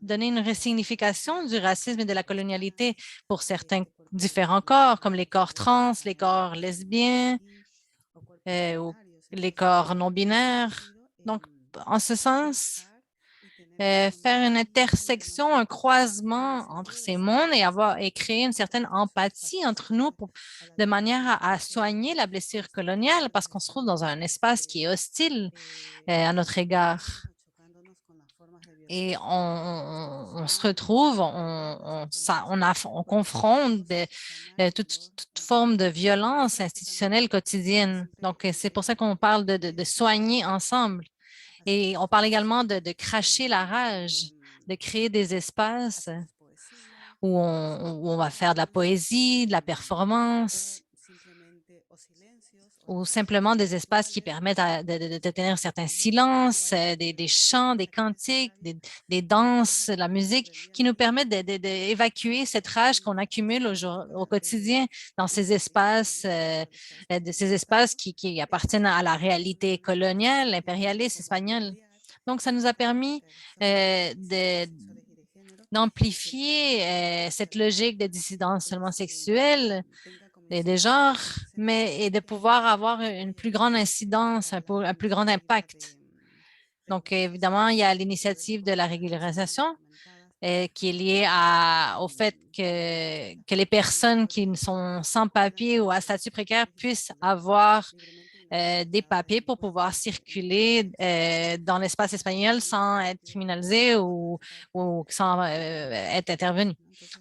donner une resignification du racisme et de la colonialité pour certains différents corps, comme les corps trans, les corps lesbiens ou les corps non-binaires. Donc, en ce sens, faire une intersection, un croisement entre ces mondes et créer une certaine empathie entre nous de manière à soigner la blessure coloniale parce qu'on se trouve dans un espace qui est hostile à notre égard. Et on se retrouve, on confronte toute forme de violence institutionnelle quotidienne. Donc, c'est pour ça qu'on parle de soigner ensemble. Et on parle également de cracher la rage, de créer des espaces où on va faire de la poésie, de la performance, ou simplement des espaces qui permettent de tenir certains silences, des chants, des cantiques, des danses, de la musique, qui nous permettent d'évacuer cette rage qu'on accumule au quotidien dans ces espaces, ces espaces qui appartiennent à la réalité coloniale, impérialiste espagnole. Donc, ça nous a permis d'amplifier cette logique de dissidence seulement sexuelle et de genre, et de pouvoir avoir une plus grande incidence, un plus grand impact. Donc, évidemment, il y a l'initiative de la régularisation qui est liée au fait que les personnes qui sont sans papier ou à statut précaire puissent avoir des papiers pour pouvoir circuler dans l'espace espagnol sans être criminalisé ou sans être intervenu.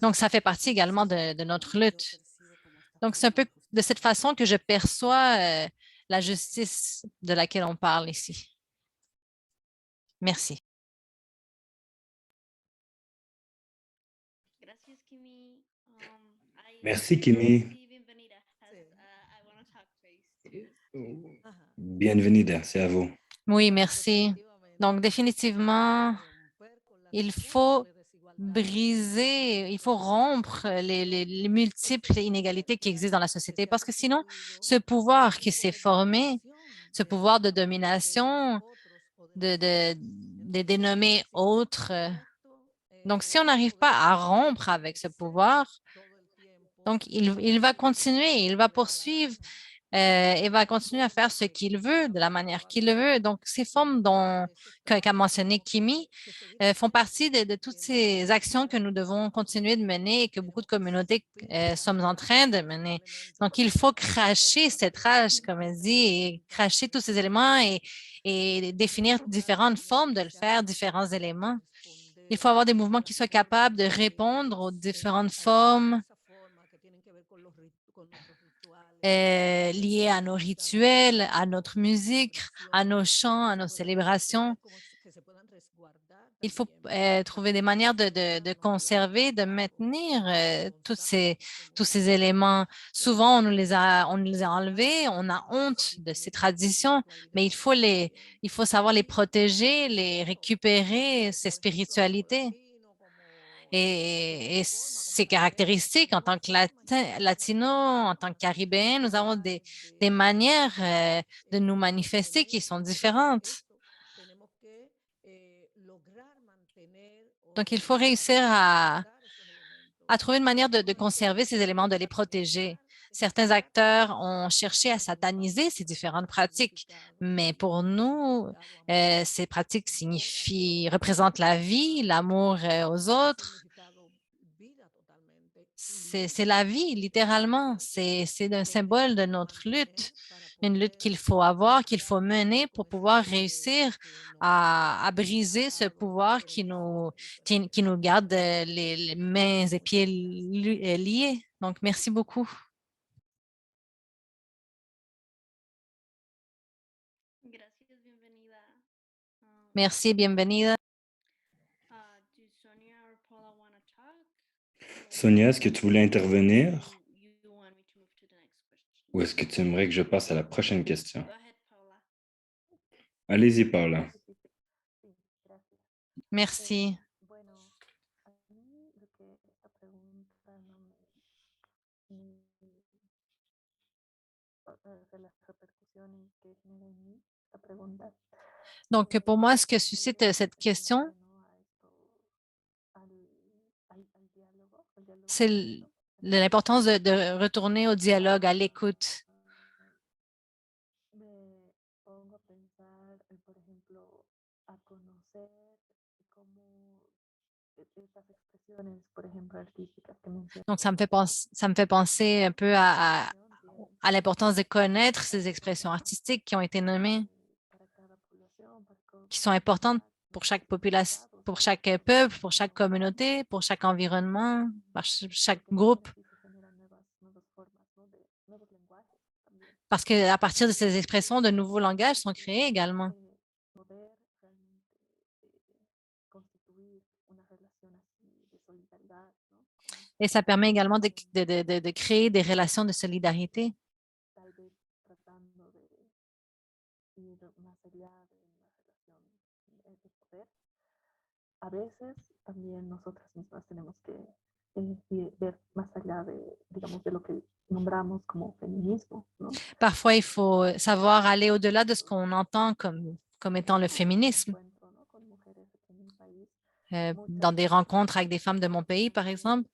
Donc, ça fait partie également de notre lutte. Donc, c'est un peu de cette façon que je perçois la justice de laquelle on parle ici. Merci. Merci, Kimi. Bienvenida, c'est à vous. Oui, merci. Donc, définitivement, il faut briser, il faut rompre les multiples inégalités qui existent dans la société parce que sinon, ce pouvoir qui s'est formé, ce pouvoir de domination, de dénommer autres, donc si on n'arrive pas à rompre avec ce pouvoir, donc il va continuer, il va poursuivre et va continuer à faire ce qu'il veut de la manière qu'il veut. Donc, ces formes qu'a mentionné Kimi font partie de toutes ces actions que nous devons continuer de mener et que beaucoup de communautés sommes en train de mener. Donc, il faut cracher cette rage, comme elle dit, et cracher tous ces éléments et définir différentes formes de le faire, différents éléments. Il faut avoir des mouvements qui soient capables de répondre aux différentes formes liées à nos rituels, à notre musique, à nos chants, à nos célébrations. Il faut trouver des manières de conserver, de maintenir tous ces éléments. Souvent, on nous les a enlevés, on a honte de ces traditions, mais il faut savoir les protéger, les récupérer, ces spiritualités. Et ces caractéristiques en tant que Latino, en tant que Caribéens, nous avons des manières de nous manifester qui sont différentes. Donc, il faut réussir à trouver une manière de conserver ces éléments, de les protéger. Certains acteurs ont cherché à sataniser ces différentes pratiques, mais pour nous, ces pratiques représentent la vie, l'amour aux autres. c'est la vie, littéralement. C'est un symbole de notre lutte, une lutte qu'il faut avoir, qu'il faut mener pour pouvoir réussir à briser ce pouvoir qui nous garde les mains et pieds liés. Donc, merci beaucoup. Gracias, bienvenida. Merci et bienvenida. Do Sonia or Paula want to talk? Sonia, est-ce que tu voulais intervenir You want me to move to the next question? ou est-ce que tu aimerais que je passe à la prochaine question? Go ahead, Paula. Allez-y, Paula. Sí, gracias. Merci. Bueno, a mí lo que esta pregunta no me de las repercusiones que genera en mí, esta pregunta. Donc, pour moi, ce que suscite cette question, c'est l'importance de retourner au dialogue, à l'écoute. Me pongo a pensar, por ejemplo, a conocer cómo estas expresiones, por ejemplo, artísticas que mencioné. Donc, ça me fait penser un peu à l'importance de connaître ces expressions artistiques qui ont été nommées, qui sont importantes pour chaque population, pour chaque peuple, pour chaque communauté, pour chaque environnement, par chaque groupe. Parce qu'à partir de ces expressions, de nouveaux langages sont créés également. Et ça permet également de créer des relations de solidarité. A veces también nosotras mismas tenemos que ver más allá de, digamos, de lo que nombramos como feminismo, ¿no? Parfois, il faut savoir aller au-delà de ce qu'on entend comme étant le féminisme. Dans des rencontres avec des femmes de mon pays, par exemple,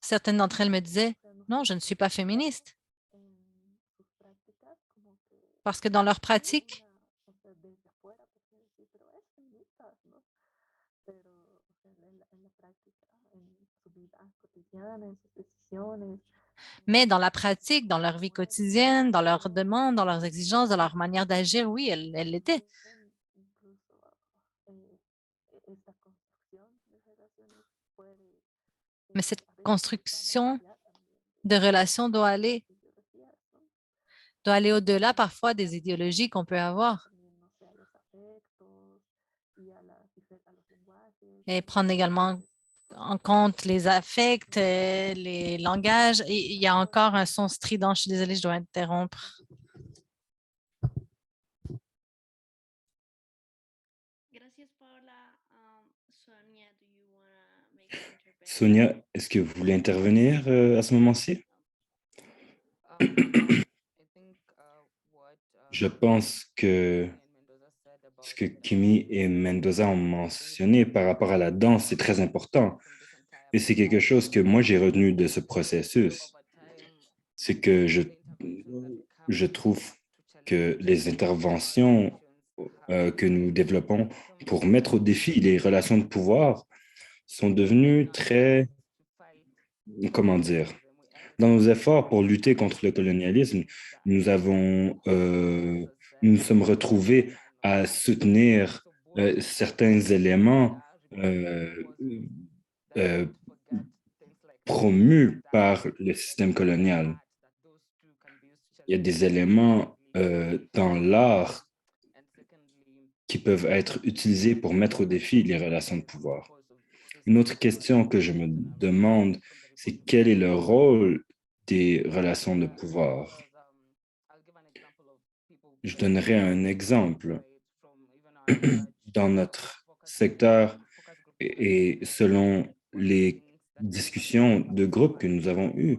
certaines d'entre elles me disaient, non, je ne suis pas féministe. Parce que dans leur pratique, mais dans la pratique, dans leur vie quotidienne, dans leurs demandes, dans leurs exigences, dans leur manière d'agir, oui, elles l'étaient. Mais cette construction de relations doit aller au-delà parfois des idéologies qu'on peut avoir. Et prendre également en compte les affects, les langages. Et il y a encore un son strident. Je suis désolée, je dois interrompre. Gracias, Paula. Sonia, do you want to make an intervention? Sonia, est-ce que vous voulez intervenir à ce moment-ci? Je pense que ce que Kimi et Mendoza ont mentionné par rapport à la danse, c'est très important. Et c'est quelque chose que moi, j'ai retenu de ce processus. C'est que je trouve que les interventions que nous développons pour mettre au défi les relations de pouvoir sont devenues très, comment dire, dans nos efforts pour lutter contre le colonialisme, nous nous sommes retrouvés à soutenir certains éléments promus par le système colonial. Il y a des éléments dans l'art qui peuvent être utilisés pour mettre au défi les relations de pouvoir. Une autre question que je me demande, c'est quel est le rôle des relations de pouvoir? Je donnerai un exemple. Dans notre secteur et selon les discussions de groupe que nous avons eues,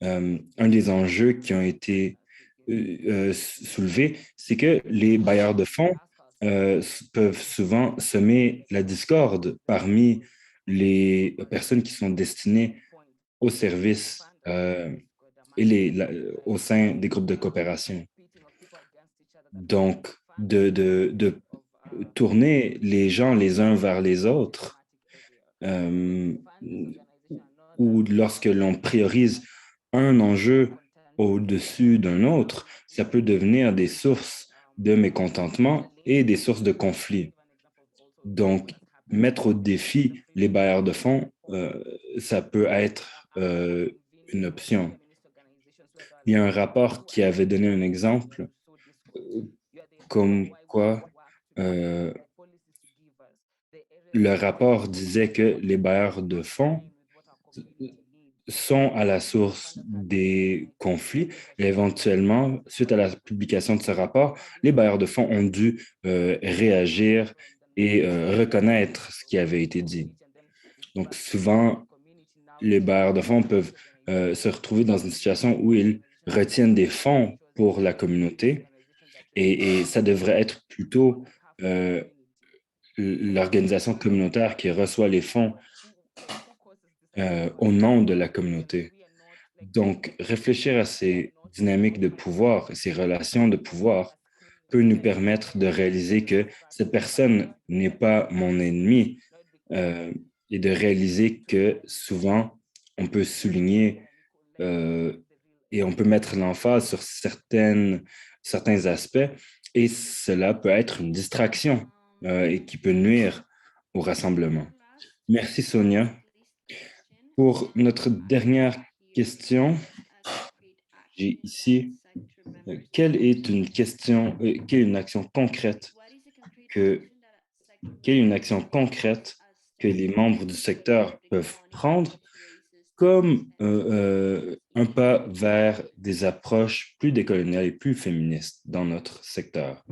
un des enjeux qui ont été soulevés, c'est que les bailleurs de fonds peuvent souvent semer la discorde parmi les personnes qui sont destinées aux services et au sein des groupes de coopération. Donc, de tourner les gens les uns vers les autres ou lorsque l'on priorise un enjeu au-dessus d'un autre, ça peut devenir des sources de mécontentement et des sources de conflits. Donc, mettre au défi les bailleurs de fonds, ça peut être une option. Il y a un rapport qui avait donné un exemple comme quoi le rapport disait que les bailleurs de fonds sont à la source des conflits et éventuellement, suite à la publication de ce rapport, les bailleurs de fonds ont dû réagir et reconnaître ce qui avait été dit. Donc, souvent, les bailleurs de fonds peuvent se retrouver dans une situation où ils retiennent des fonds pour la communauté et ça devrait être plutôt l'organisation communautaire qui reçoit les fonds au nom de la communauté. Donc, réfléchir à ces dynamiques de pouvoir, ces relations de pouvoir, peut nous permettre de réaliser que cette personne n'est pas mon ennemi et de réaliser que souvent, on peut souligner et on peut mettre l'emphase sur certains aspects et cela peut être une distraction et qui peut nuire au rassemblement. Merci, Sonia. Pour notre dernière question, j'ai ici quelle est une action concrète quelle est une action concrète que les membres du secteur peuvent prendre comme un pas vers des approches plus décoloniales et plus féministes dans notre secteur?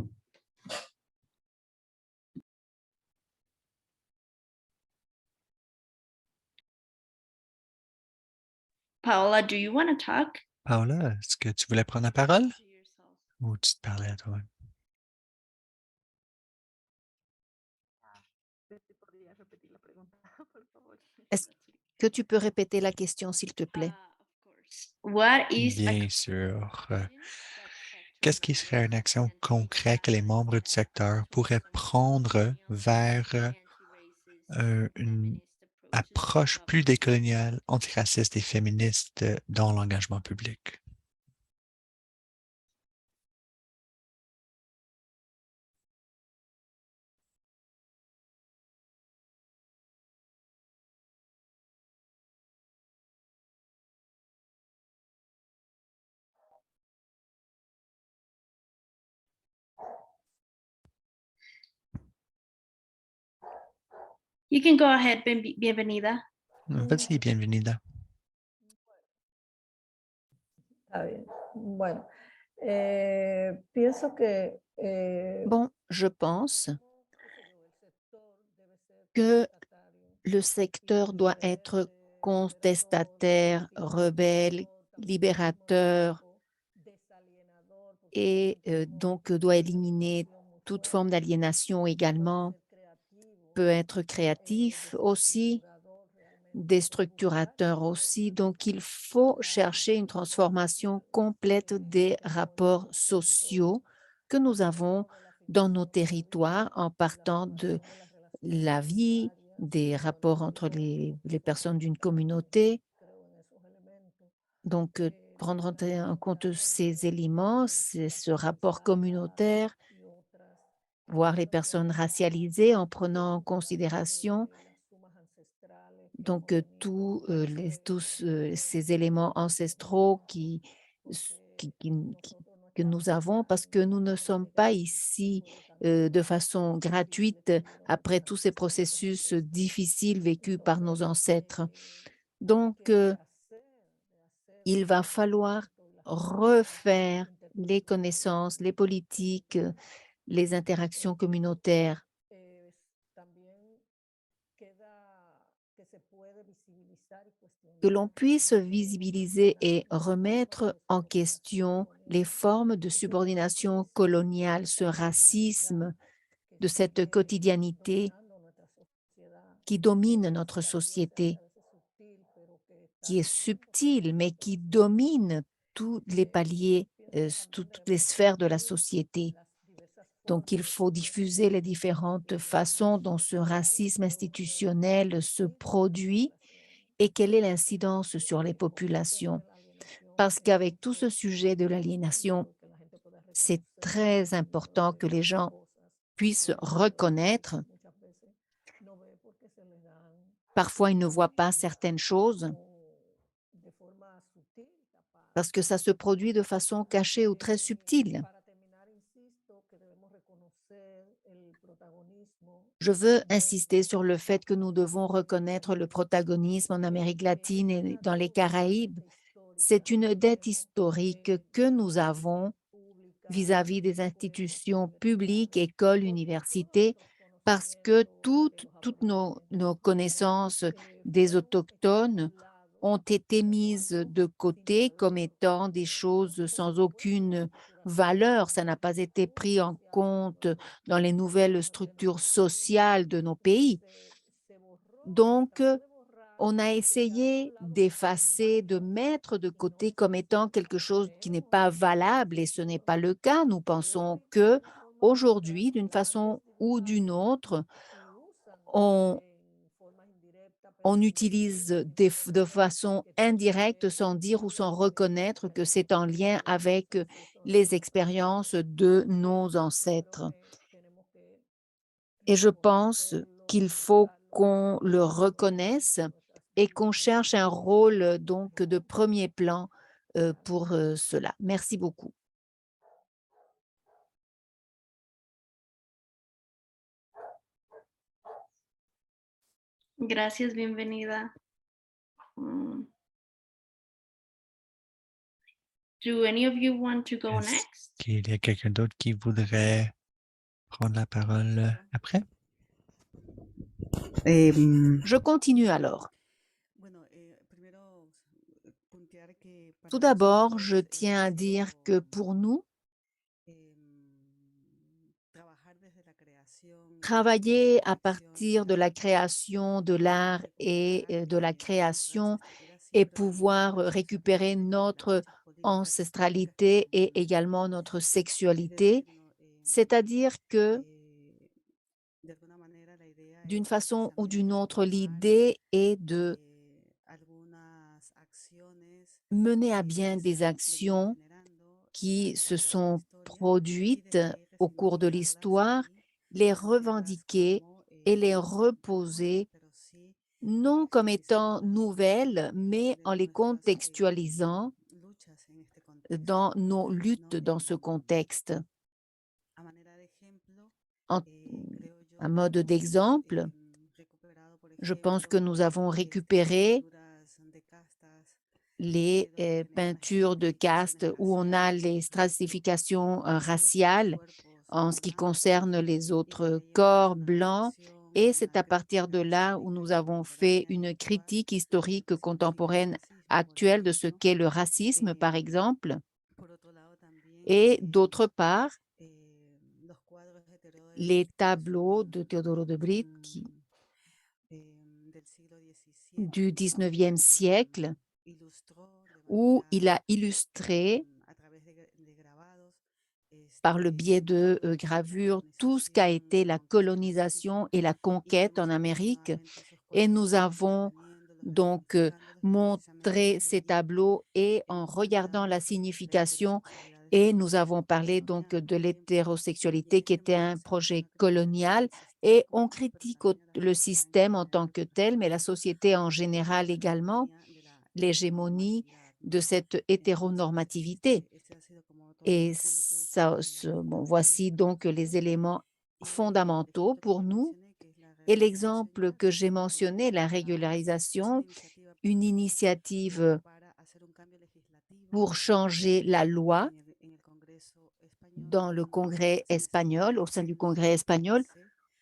Paola, do you want to talk? Paola, est-ce que tu voulais prendre la parole ou tu te parlais à toi? Est-ce que tu peux répéter la question, s'il te plaît? What is a Bien sûr. Qu'est-ce qui serait une action concrète que les membres du secteur pourraient prendre vers une approche plus décoloniale, antiraciste et féministe dans l'engagement public? You can go ahead, bienvenida. Vas-y, bienvenida. Está bien. Bueno, pienso que Bon, je pense que le secteur doit être contestataire, rebelle, libérateur et donc doit éliminer toute forme d'aliénation également, peut être créatif aussi, déstructurateur aussi. Donc, il faut chercher une transformation complète des rapports sociaux que nous avons dans nos territoires en partant de la vie, des rapports entre les personnes d'une communauté. Donc, prendre en compte ces éléments, ce rapport communautaire, voir les personnes racialisées en prenant en considération donc tous ces éléments ancestraux que nous avons parce que nous ne sommes pas ici de façon gratuite après tous ces processus difficiles vécus par nos ancêtres. Donc, il va falloir refaire les connaissances, les politiques, les interactions communautaires. Que l'on puisse visibiliser et remettre en question les formes de subordination coloniale, ce racisme de cette quotidianité qui domine notre société, qui est subtile, mais qui domine tous les paliers, toutes les sphères de la société. Donc, il faut diffuser les différentes façons dont ce racisme institutionnel se produit et quelle est l'incidence sur les populations. Parce qu'avec tout ce sujet de l'aliénation, c'est très important que les gens puissent reconnaître. Parfois, ils ne voient pas certaines choses parce que ça se produit de façon cachée ou très subtile. Je veux insister sur le fait que nous devons reconnaître le protagonisme en Amérique latine et dans les Caraïbes. C'est une dette historique que nous avons vis-à-vis des institutions publiques, écoles, universités, parce que toutes nos connaissances des Autochtones ont été mises de côté comme étant des choses sans aucune valeur. Ça n'a pas été pris en compte dans les nouvelles structures sociales de nos pays. Donc, on a essayé d'effacer, de mettre de côté comme étant quelque chose qui n'est pas valable et ce n'est pas le cas. Nous pensons que aujourd'hui, d'une façon ou d'une autre, on utilise de façon indirecte sans dire ou sans reconnaître que c'est en lien avec les expériences de nos ancêtres. Et je pense qu'il faut qu'on le reconnaisse et qu'on cherche un rôle donc de premier plan pour cela. Merci beaucoup. Gracias, bienvenida. Do any of you want to go Est-ce next? qu'il y a quelqu'un d'autre qui voudrait prendre la parole après? Je continue alors. Tout d'abord, je tiens à dire que pour nous, travailler à partir de la création de l'art et de la création et pouvoir récupérer notre ancestralité et également notre sexualité, c'est-à-dire que d'une façon ou d'une autre, l'idée est de mener à bien des actions qui se sont produites au cours de l'histoire, les revendiquer et les reposer, non comme étant nouvelles, mais en les contextualisant dans nos luttes dans ce contexte. Un mode d'exemple, je pense que nous avons récupéré les peintures de caste où on a les stratifications raciales en ce qui concerne les autres corps blancs. Et c'est à partir de là où nous avons fait une critique historique contemporaine actuelle de ce qu'est le racisme, par exemple. Et d'autre part, les tableaux de Teodoro de Brito du 19e siècle, où il a illustré par le biais de gravures tout ce qu'a été la colonisation et la conquête en Amérique. Et nous avons donc montré ces tableaux et en regardant la signification, et nous avons parlé donc de l'hétérosexualité qui était un projet colonial et on critique le système en tant que tel, mais la société en général également, l'hégémonie de cette hétéronormativité. Et voici donc les éléments fondamentaux pour nous. Et l'exemple que j'ai mentionné, la régularisation, une initiative pour changer la loi dans le Congrès espagnol, au sein du Congrès espagnol,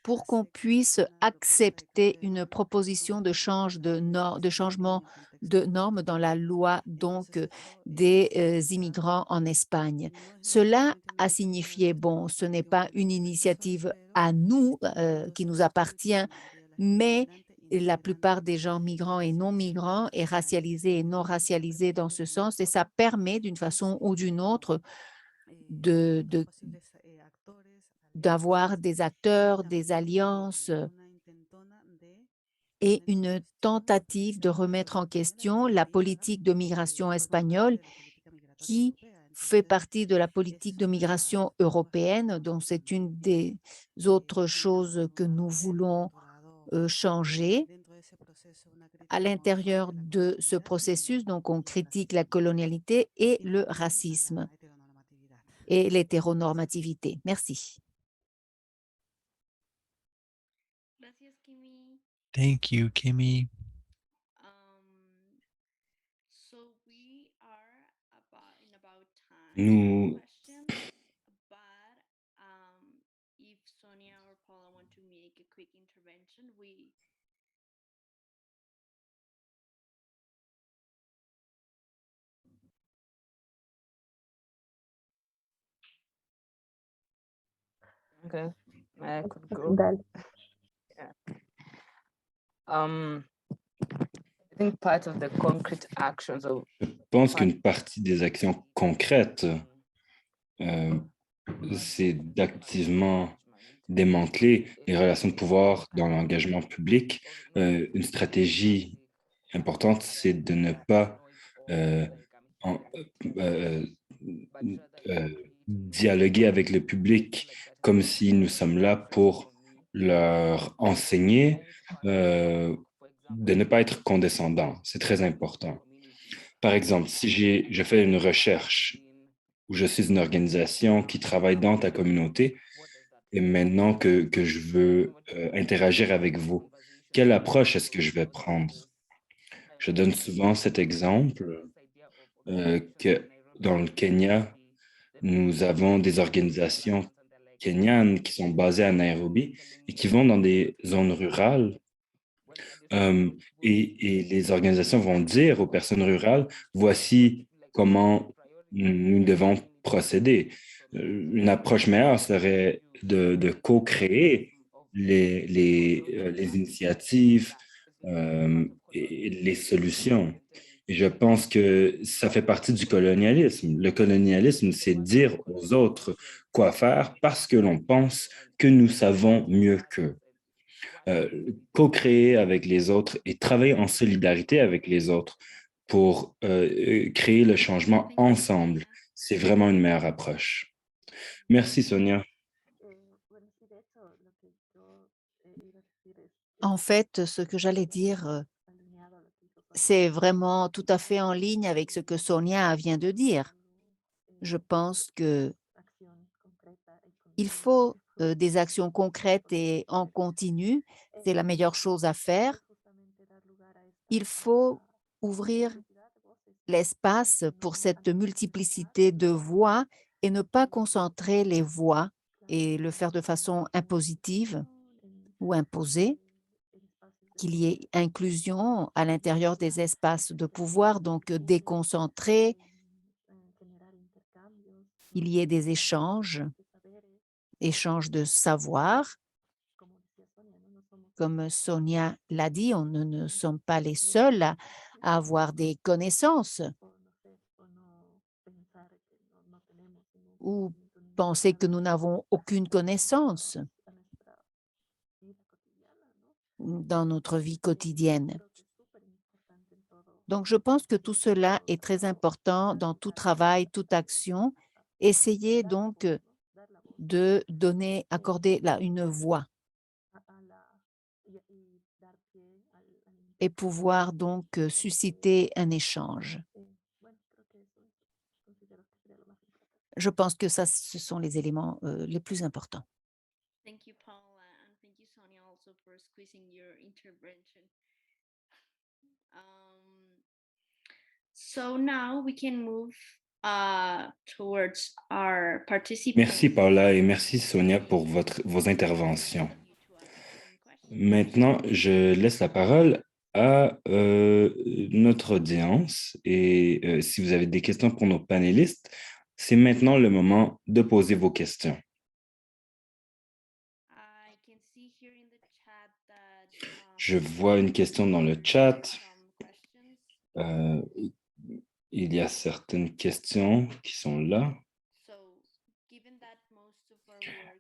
pour qu'on puisse accepter une proposition de changement de normes dans la loi donc des immigrants en Espagne. Cela a signifié, bon, ce n'est pas une initiative à nous qui nous appartient, mais la plupart des gens migrants et non migrants et racialisés et non racialisés dans ce sens, et ça permet d'une façon ou d'une autre d'avoir des acteurs, des alliances et une tentative de remettre en question la politique de migration espagnole qui fait partie de la politique de migration européenne, donc c'est une des autres choses que nous voulons changer. À l'intérieur de ce processus, donc on critique la colonialité et le racisme et l'hétéronormativité. Merci. Gracias, Kimi. Thank you, Kimmy. So we are in about time Nous, for questions, but if Sonia or Paula want to make a quick intervention, we Okay, I could go. Dale. I think part of the concrete actions of je pense qu'une partie des actions concrètes, c'est d'activement démanteler les relations de pouvoir dans l'engagement public. Une stratégie importante, c'est de ne pas en- euh, dialoguer avec le public comme si nous sommes là pour leur enseigner, de ne pas être condescendant. C'est très important. Par exemple, si je fais une recherche où je suis une organisation qui travaille dans ta communauté et maintenant que je veux interagir avec vous, quelle approche est-ce que je vais prendre? Je donne souvent cet exemple que dans le Kenya, nous avons des organisations kenyanes qui sont basées à Nairobi et qui vont dans des zones rurales. Et les organisations vont dire aux personnes rurales, voici comment nous devons procéder. Une approche meilleure serait de co-créer les initiatives et les solutions. Et je pense que ça fait partie du colonialisme. Le colonialisme, c'est dire aux autres quoi faire parce que l'on pense que nous savons mieux qu'eux. Co-créer avec les autres et travailler en solidarité avec les autres pour créer le changement ensemble. C'est vraiment une meilleure approche. Merci, Sonia. Bueno, sí, de hecho, lo que yo iba a decir es En fait, ce que j'allais dire, alineado a lo que hizo Sonia. c'est vraiment tout à fait en ligne avec ce que Sonia vient de dire. Je pense que Acciones concretas y il continuas faut y fructíferas. des actions concrètes et en continu. C'est la meilleure chose à faire. Es justamente dar lugar a Il faut ouvrir diversidad de voces l'espace pour cette multiplicité de voix et ne pas concentrer les voix et le faire de façon impositive ou imposée, qu'il y ait inclusion à l'intérieur des espaces de pouvoir, donc déconcentrer, qu'il y ait des échanges de savoir. Comme Sonia l'a dit, on ne sommes pas les seuls à avoir des connaissances ou penser que nous n'avons aucune connaissance dans notre vie quotidienne. Donc, je pense que tout cela est très important dans tout travail, toute action. Essayez donc de accorder une voix et pouvoir donc susciter un échange. Je pense que ça, ce sont les éléments les plus importants. thank you, Paula, and thank you, Sonia, also for squeezing your intervention. So now we can move towards our participants. Merci, Paula, et merci, Sonia, pour vos interventions. Maintenant, je laisse la parole à notre audience et si vous avez des questions pour nos panélistes, c'est maintenant le moment de poser vos questions. Je vois une question dans le chat. Il y a certaines questions qui sont là.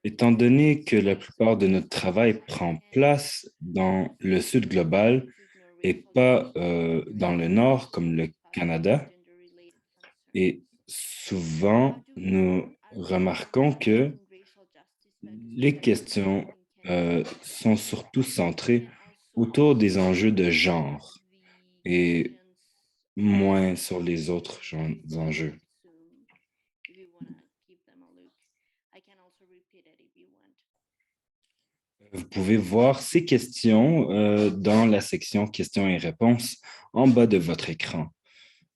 Étant donné que la plupart de notre travail prend place dans le sud global et pas dans le nord comme le Canada, et souvent nous remarquons que les questions sont surtout centrées autour des enjeux de genre et moins sur les autres enjeux. Vous pouvez voir ces questions dans la section questions et réponses en bas de votre écran.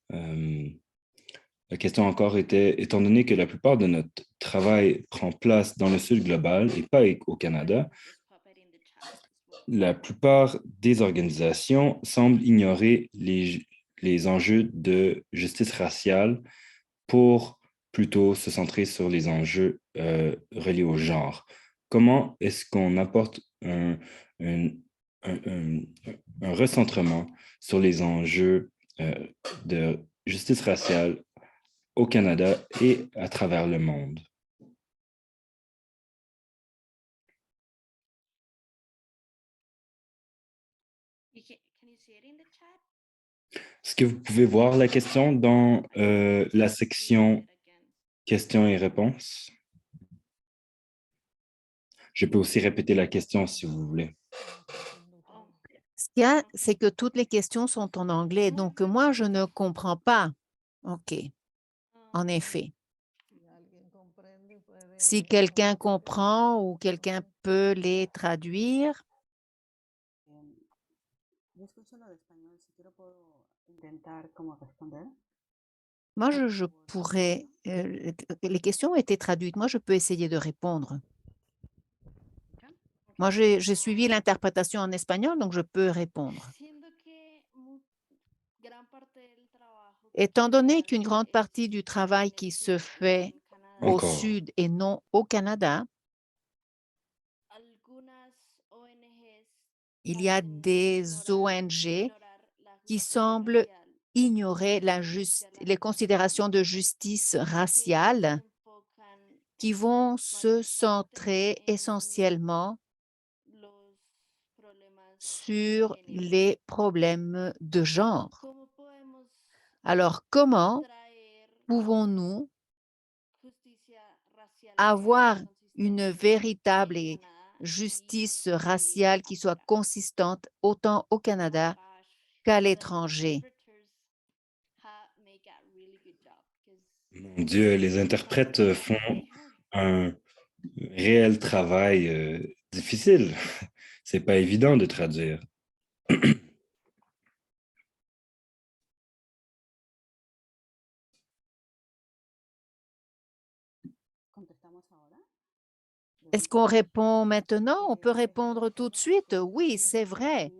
La question encore était, étant donné que la plupart de notre travail prend place dans le sud global et pas au Canada, la plupart des organisations semblent ignorer les enjeux de justice raciale pour plutôt se centrer sur les enjeux reliés au genre. Comment est-ce qu'on apporte un recentrement sur les enjeux de justice raciale au Canada et à travers le monde? Est-ce que vous pouvez voir la question dans la section questions et réponses? Je peux aussi répéter la question si vous voulez. Ce qu'il y a, c'est que toutes les questions sont en anglais, donc moi, je ne comprends pas. OK, en effet. Si quelqu'un comprend ou quelqu'un peut les traduire. Moi, je pourrais, les questions ont été traduites. Moi, je peux essayer de répondre. Moi, j'ai suivi l'interprétation en espagnol, donc je peux répondre. Étant donné qu'une grande partie du travail qui se fait au Sud et non au Canada, il y a des ONG qui semblent ignorer les considérations de justice raciale qui vont se centrer essentiellement sur les problèmes de genre. Alors, comment pouvons-nous avoir une véritable justice raciale qui soit consistante autant au Canada qu'à l'étranger? Mon Dieu, les interprètes font un réel travail difficile. C'est pas évident de traduire. Est-ce qu'on répond maintenant? On peut répondre tout de suite. Oui, c'est vrai.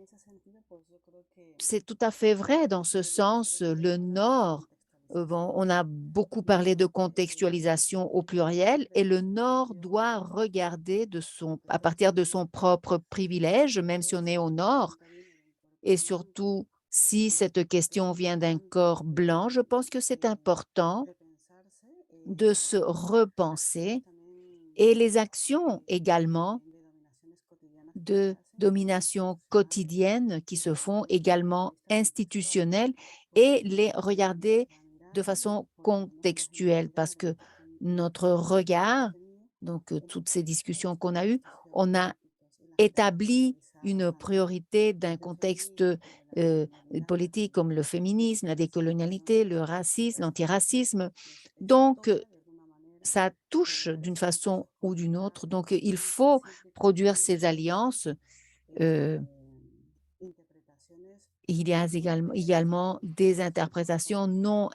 C'est tout à fait vrai. Dans ce sens, le Nord, on a beaucoup parlé de contextualisation au pluriel et le Nord doit regarder à partir de son propre privilège, même si on est au Nord, et surtout si cette question vient d'un corps blanc, je pense que c'est important de se repenser et les actions également de domination quotidienne qui se font également institutionnelles et les regarder de façon contextuelle parce que notre regard, donc toutes ces discussions qu'on a eues, on a établi une priorité d'un contexte politique comme le féminisme, la décolonialité, le racisme, l'antiracisme. Donc, ça touche d'une façon ou d'une autre. Donc, il faut produire ces alliances. Il y a également des interprétations non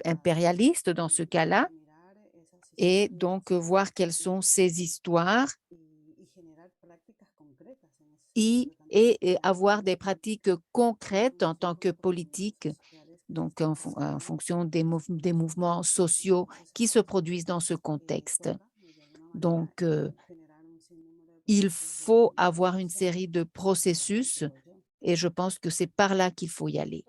impérialistes dans ce cas-là, et donc voir quelles sont ces histoires et avoir des pratiques concrètes en tant que politique, donc en fonction des mouvements sociaux qui se produisent dans ce contexte. Donc, il faut avoir une série de processus et je pense que c'est par là qu'il faut y aller.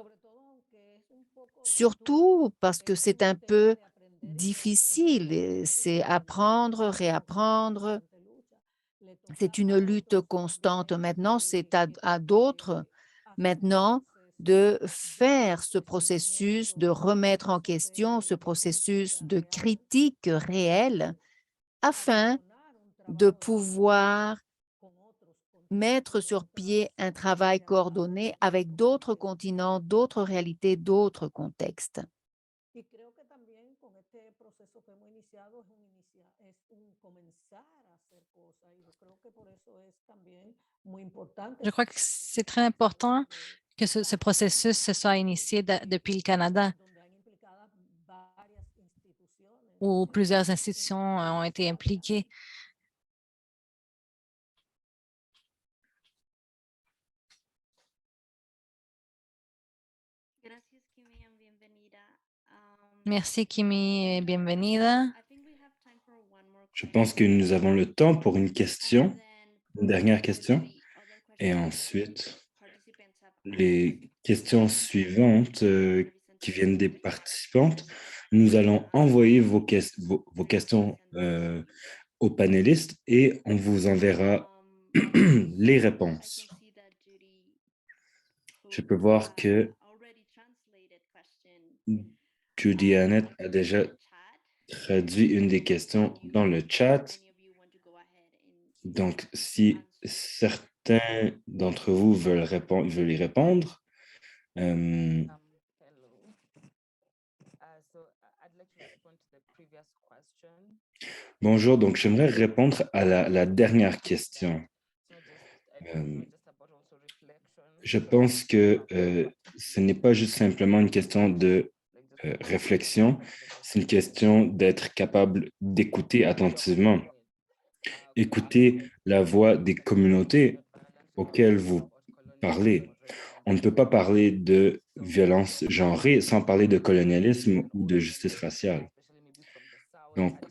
Surtout parce que c'est un peu difficile, c'est apprendre, réapprendre. C'est une lutte constante. Maintenant, c'est à d'autres maintenant de faire ce processus, de remettre en question ce processus de critique réelle afin de pouvoir mettre sur pied un travail coordonné avec d'autres continents, d'autres réalités, d'autres contextes. Je crois que c'est très important que ce processus se soit initié depuis le Canada, où plusieurs institutions ont été impliquées. Gracias, Kimi, and bienvenida. Merci, Kimi, et bienvenida. I think we have time for one more Je pense que nous avons le temps pour une question, une dernière question, et question. ensuite les questions suivantes qui viennent des participantes. Nous allons envoyer vos questions aux panélistes et on vous enverra les réponses. Je peux voir que Judy Annette a déjà traduit une des questions dans le chat. Donc, si certains d'entre vous veulent y répondre, bonjour, donc j'aimerais répondre à la dernière question. Je pense que ce n'est pas juste simplement une question de réflexion, c'est une question d'être capable d'écouter attentivement. Écouter la voix des communautés auxquelles vous parlez. On ne peut pas parler de violence genrée sans parler de colonialisme ou de justice raciale. Donc,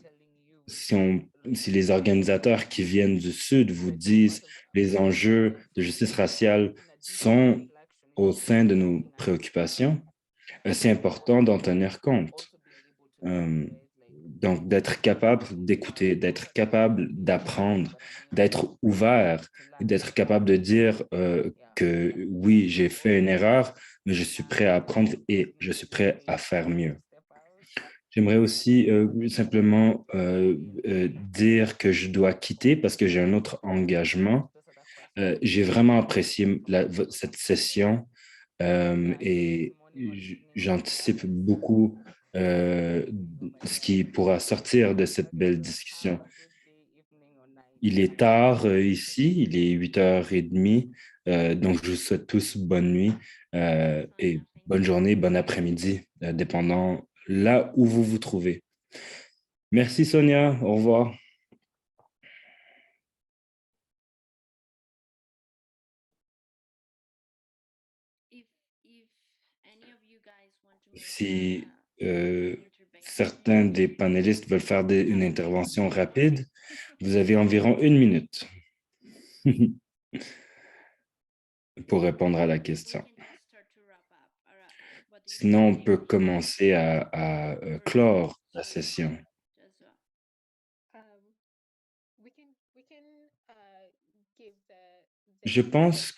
si les organisateurs qui viennent du Sud vous disent les enjeux de justice raciale sont au sein de nos préoccupations, c'est important d'en tenir compte. Donc, d'être capable d'écouter, d'être capable d'apprendre, d'être ouvert et d'être capable de dire que oui, j'ai fait une erreur, mais je suis prêt à apprendre et je suis prêt à faire mieux. J'aimerais aussi simplement dire que je dois quitter parce que j'ai un autre engagement. J'ai vraiment apprécié cette session et j'anticipe beaucoup ce qui pourra sortir de cette belle discussion. Il est tard ici, il est 8h30, donc je vous souhaite tous bonne nuit et bonne journée, bon après-midi, dépendant là où vous vous trouvez. Merci Sonia, au revoir. Si certains des panélistes veulent faire une intervention rapide, vous avez environ 1 minute pour répondre à la question. Sinon, on peut commencer à clore la session. Je pense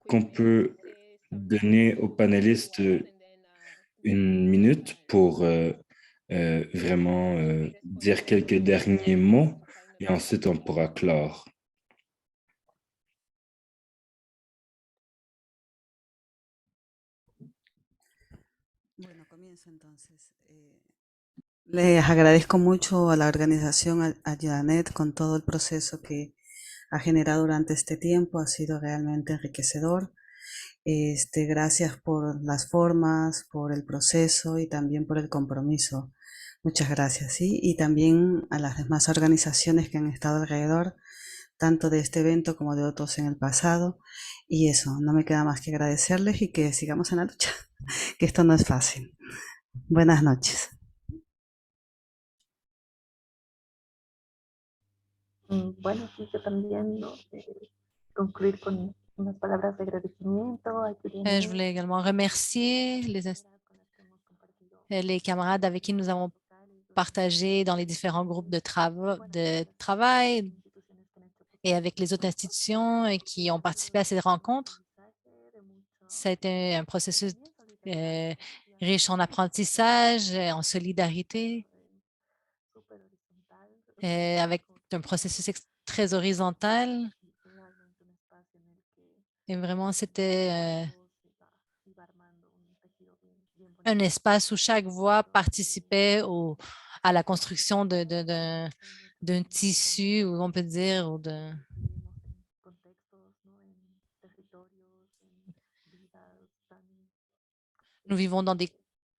qu'on peut donner aux panélistes 1 minute pour vraiment dire quelques derniers mots et ensuite on pourra clore. Bueno, comienzo entonces. Les agradezco mucho a la organización, a Janet, con todo el proceso que ha generado durante este tiempo. Ha sido realmente enriquecedor. Gracias por las formas, por el proceso y también por el compromiso. Muchas gracias, ¿sí? Y también a las demás organizaciones que han estado alrededor, tanto de este evento como de otros en el pasado. Y eso, no me queda más que agradecerles y que sigamos en la lucha, que esto no es fácil. Buenas noches. Bueno, sí, yo también, ¿no? Concluir con unas palabras de agradecimiento a Juliana. Je voulais également remercier les camarades avec qui nous avons partagé dans les différents groupes de travail et avec les autres institutions qui ont participé à cette rencontre. Ça a été un processus riche en apprentissage, en solidarité, avec un processus très horizontal. Et vraiment, c'était un espace où chaque voix participait à la construction d'un tissu, ou on peut dire, ou de... Nous vivons dans des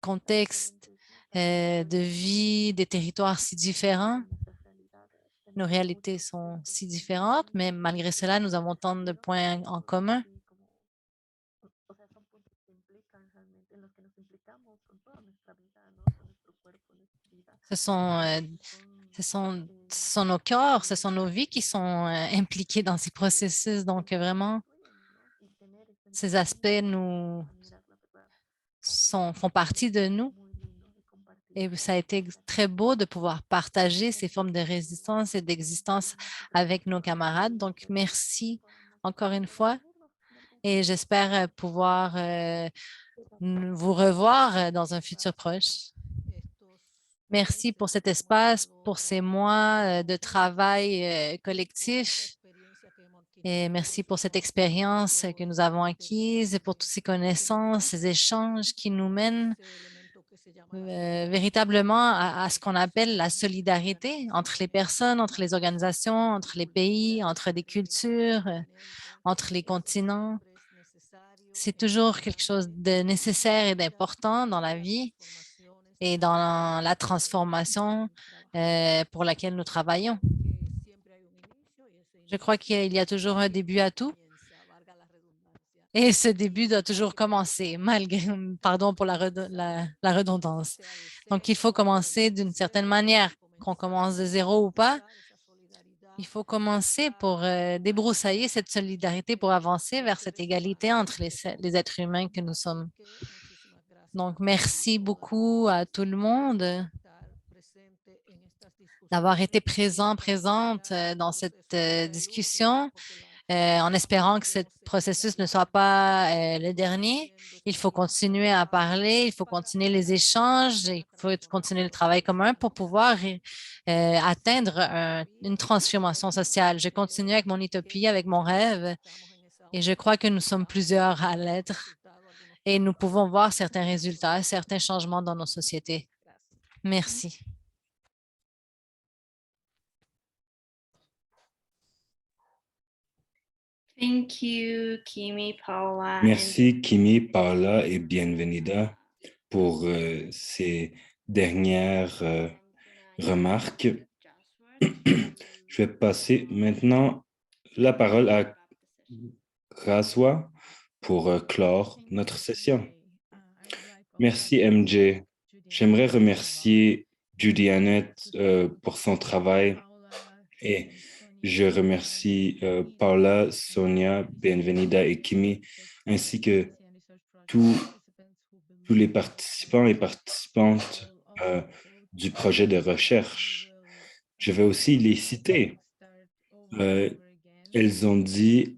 contextes de vie, des territoires si différents. Nos réalités sont si différentes, mais malgré cela, nous avons tant de points en commun. Ce sont nos corps, ce sont nos vies qui sont impliqués dans ces processus. Donc, vraiment, ces aspects font partie de nous. Et ça a été très beau de pouvoir partager ces formes de résistance et d'existence avec nos camarades. Donc, merci encore une fois. Et j'espère pouvoir vous revoir dans un futur proche. Merci pour cet espace, pour ces mois de travail collectif. Et merci pour cette expérience que nous avons acquise et pour toutes ces connaissances, ces échanges qui nous mènent véritablement à ce qu'on appelle la solidarité entre les personnes, entre les organisations, entre les pays, entre des cultures, entre les continents. C'est toujours quelque chose de nécessaire et d'important dans la vie et dans la transformation pour laquelle nous travaillons. Je crois qu'il y a toujours un début à tout. Et ce début doit toujours commencer, pardon pour la redondance. Donc, il faut commencer d'une certaine manière, qu'on commence de zéro ou pas. Il faut commencer pour débroussailler cette solidarité pour avancer vers cette égalité entre les êtres humains que nous sommes. Donc, merci beaucoup à tout le monde d'avoir été présente dans cette discussion. En espérant que ce processus ne soit pas le dernier. Il faut continuer à parler, il faut continuer les échanges, il faut continuer le travail commun pour pouvoir atteindre une transformation sociale. Je continue avec mon utopie, avec mon rêve, et je crois que nous sommes plusieurs à l'être et nous pouvons voir certains résultats, certains changements dans nos sociétés. Merci. Thank you, Kimi, Paula. Merci, Kimi, Paula et Bienvenida pour ces dernières remarques. Je vais passer maintenant la parole à Raswa pour clore notre session. Merci, MJ. J'aimerais remercier Judy Annette pour son travail et je remercie Paula, Sonia, Bienvenida et Kimi, ainsi que tous les participants et participantes du projet de recherche. Je vais aussi les citer. Elles ont dit,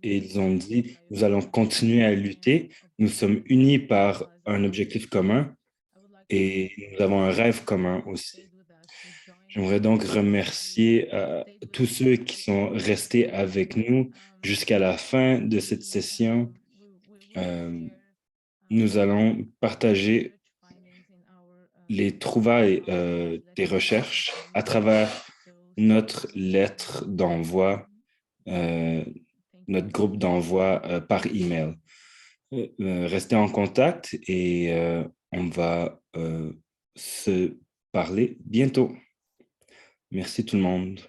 nous allons continuer à lutter. Nous sommes unis par un objectif commun et nous avons un rêve commun aussi. J'aimerais donc remercier tous ceux qui sont restés avec nous jusqu'à la fin de cette session. Nous allons partager les trouvailles des recherches à travers notre lettre d'envoi, notre groupe d'envoi par email. Restez en contact et on va se parler bientôt. Merci tout le monde.